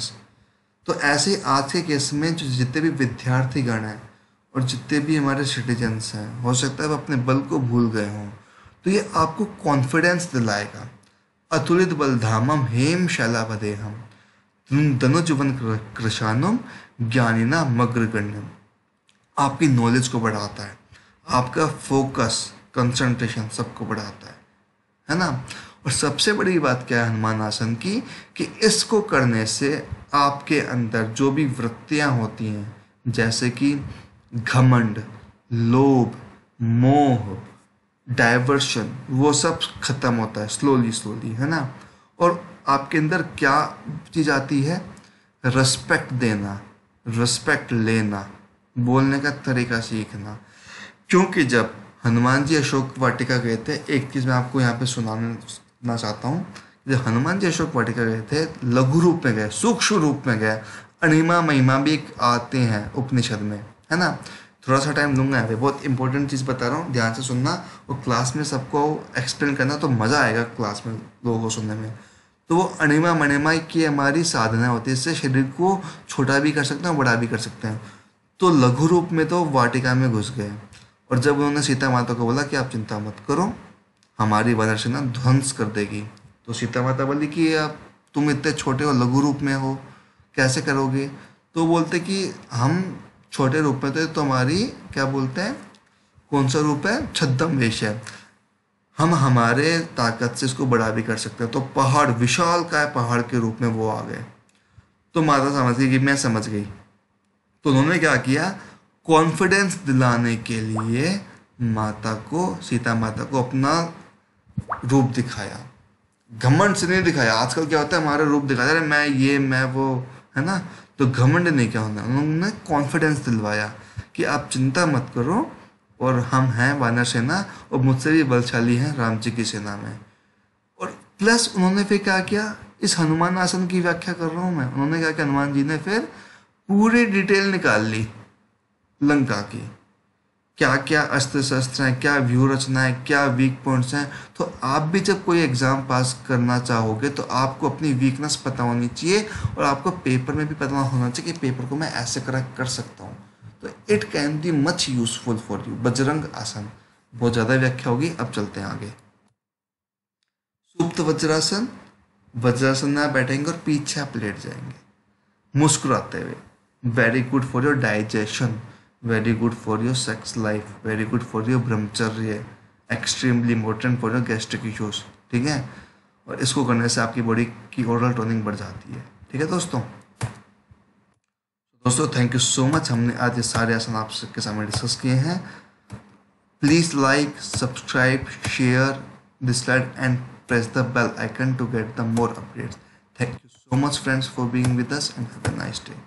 तो ऐसे ही आज के केस में जो जितने भी विद्यार्थीगण हैं और जितने भी हमारे सिटीजन्स हैं, हो सकता है वो अपने बल को भूल गए हों, तो ये आपको कॉन्फिडेंस दिलाएगा। अतुलित बल धामम हेम शैलावदेहम धनुजुवन कृशानुम ज्ञानिना मग्रगण्यम। आपकी नॉलेज को बढ़ाता है, आपका फोकस, कंसंट्रेशन सबको बढ़ाता है ना। और सबसे बड़ी बात क्या है हनुमान आसन की, कि इसको करने से आपके अंदर जो भी वृत्तियां होती हैं, जैसे कि घमंड, लोभ, मोह, डाइवर्शन, वो सब खत्म होता है स्लोली स्लोली, है ना। और आपके अंदर क्या चीज़ आती है? रिस्पेक्ट देना, रिस्पेक्ट लेना, बोलने का तरीका सीखना। क्योंकि जब हनुमान जी अशोक वाटिका गए थे, एक चीज़ मैं आपको यहाँ पे सुनाना चाहता हूँ। जब हनुमान जी अशोक वाटिका गए थे, लघु रूप में गए, सूक्ष्म रूप में गए, अणिमा महिमा भी आते हैं उपनिषद में, है ना। थोड़ा सा टाइम लूँगा यहाँ पे, बहुत इंपॉर्टेंट चीज़ बता रहा हूँ, ध्यान से सुनना। और क्लास में सबको एक्सप्लेन करना तो मज़ा आएगा क्लास में लोगों को सुनने में। तो वो अणिमा मणिमा की हमारी साधना होती है, इससे शरीर को छोटा भी कर सकते हैं, बड़ा भी कर सकते हैं। तो लघु रूप में तो वाटिका में घुस गए, और जब उन्होंने सीता माता को बोला कि आप चिंता मत करो, हमारी वानर सेना ध्वंस कर देगी, तो सीता माता बोली कि आप तुम इतने छोटे हो, लघु रूप में हो, कैसे करोगे? तो बोलते कि हम छोटे रूप में तो हमारी क्या बोलते हैं, कौन सा रूप है? छद्म वेश है, हम हमारे ताकत से इसको बड़ा भी कर सकते हैं। तो पहाड़, विशाल काय पहाड़ के रूप में वो आ गए। तो माता समझ गई कि मैं समझ गई। तो उन्होंने क्या किया, कॉन्फिडेंस दिलाने के लिए माता को, सीता माता को अपना रूप दिखाया, घमंड से नहीं दिखाया। आजकल क्या होता है, हमारा रूप दिखाया, अरे मैं ये मैं वो, है ना। तो घमंड नहीं क्या होना, उन्होंने कॉन्फिडेंस दिलवाया कि आप चिंता मत करो, और हम हैं वानर सेना, और मुझसे भी बलशाली हैं राम जी की सेना में। और प्लस उन्होंने फिर क्या किया, इस हनुमान आसन की व्याख्या कर रहा हूँ मैं, उन्होंने क्या किया, हनुमान जी ने फिर पूरी डिटेल निकाल ली लंका की, क्या क्या अस्त्र शस्त्र हैं, क्या व्यू रचना है, क्या वीक पॉइंट्स हैं। तो आप भी जब कोई एग्जाम पास करना चाहोगे तो आपको अपनी वीकनेस पता होनी चाहिए, और आपको पेपर में भी पता होना चाहिए कि पेपर को मैं ऐसे कर सकता हूँ। तो it can be much useful for you. Bajrang आसन, बहुत ज़्यादा व्याख्या होगी, अब चलते हैं आगे। सुप्त वज्रासन। वज्रासन में आप बैठेंगे और पीछे आप लेट जाएंगे मुस्कुराते हुए। Very good for your digestion, very good for your sex life, very good for your brahmacharya, extremely important for your gastric issues, ठीक है। और इसको करने से आपकी बॉडी की ओवरऑल टोनिंग बढ़ जाती है, ठीक है दोस्तों। Thank you so much. हमने आज ये सारे आसन आपके सामने डिस्कस किए हैं। Please like, subscribe, share this slide and press the bell icon to get the more updates. Thank you so much friends for being with us and have a nice day.